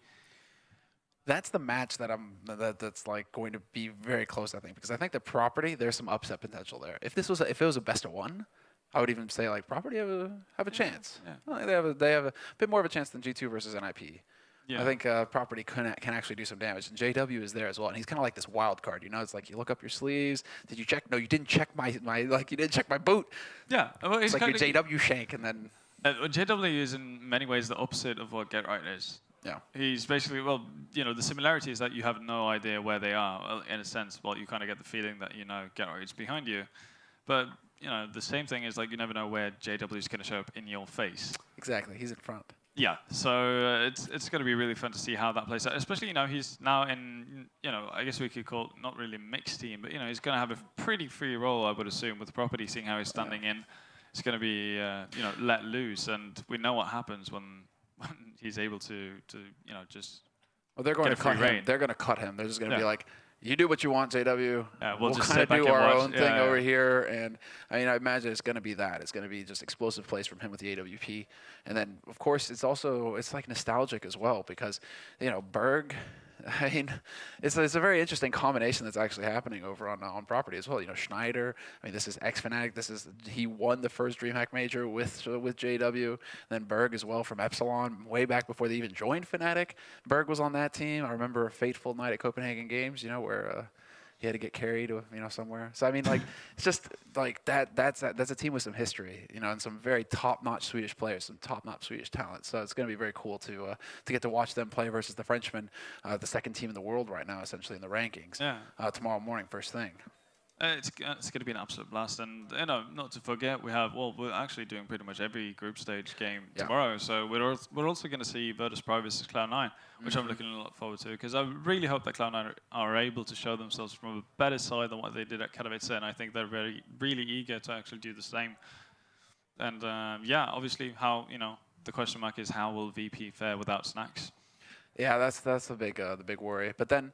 That's the match that's like going to be very close, I think, because I think the Property, there's some upset potential there. If it was a best of 1, I would even say like Property have a chance. Yeah. Well, they have a bit more of a chance than G2 versus NiP. Yeah. I think Property can actually do some damage, and JW is there as well, and he's kind of like this wild card. It's like you look up your sleeves. Did you check? No, you didn't check my you didn't check my boot. Yeah, well, it's like your JW shank, and then JW is in many ways the opposite of what Get Right is. Yeah, he's basically the similarity is that you have no idea where they are in a sense. Well, you kind of get the feeling that Get Right is behind you, but the same thing is like you never know where JW is going to show up in your face. Exactly, he's in front. Yeah, so it's going to be really fun to see how that plays out. Especially, he's now in, I guess we could call it not really mixed team, but he's going to have a pretty free role, I would assume, with the Property, seeing how he's standing in. It's going to be, let loose, and we know what happens when he's able to just. Well, they're going to cut him. They're going to cut him. They're just going to be like, you do what you want, JW. We'll kind of do our own thing over here. And I imagine it's going to be that. It's going to be just explosive plays from him with the AWP. And then, of course, it's like nostalgic as well because, Berg, it's a very interesting combination that's actually happening over on Property as well. Schneider, this is Gfinity. He won the first DreamHack Major with JW. Then Berg as well from Epsilon, way back before they even joined Fnatic. Berg was on that team. I remember a fateful night at Copenhagen Games, where he had to get carried, somewhere. So it's just like that's a team with some history, and some very top-notch Swedish players, some top-notch Swedish talent. So it's going to be very cool to get to watch them play versus the Frenchmen, the second team in the world right now, essentially in the rankings. Tomorrow morning, first thing. It's going to be an absolute blast, and not to forget, we're actually doing pretty much every group stage game tomorrow. So we're also going to see Virtus Pro versus Cloud9, which I'm looking a lot forward to, because I really hope that Cloud9 are able to show themselves from a better side than what they did at Katowice, and I think they're really eager to actually do the same. And obviously, how the question mark is how will VP fare without Snacks? Yeah, that's the big worry. But then.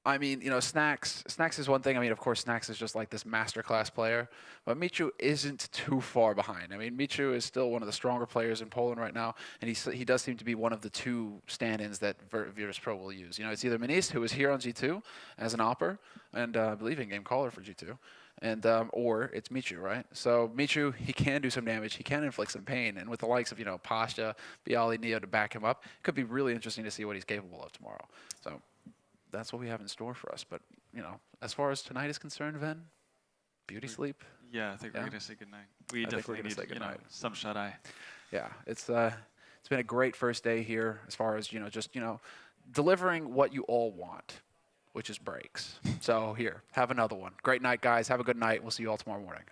I mean, you know, Snacks is one thing. I mean, of course, Snacks is just like this masterclass player, but Michu isn't too far behind. I mean, Michu is still one of the stronger players in Poland right now, and he does seem to be one of the 2 stand-ins that Virtus Pro will use. You know, it's either Ministe, who is here on G2 as an opper, and I believe in-game caller for G2, and or it's Michu, right? So Michu, he can do some damage, he can inflict some pain, and with the likes of, you know, Pasha, Bialy, Neo to back him up, it could be really interesting to see what he's capable of tomorrow. So that's what we have in store for us. But, you know, as far as tonight is concerned, Ven, beauty sleep. Yeah, I think we're gonna say goodnight. We I think we're definitely gonna say need, you know, goodnight. some shut eye. Yeah, it's been a great first day here as far as, you know, just, you know, delivering what you all want, which is breaks. So here, have another one. Great night, guys. Have a good night. We'll see you all tomorrow morning.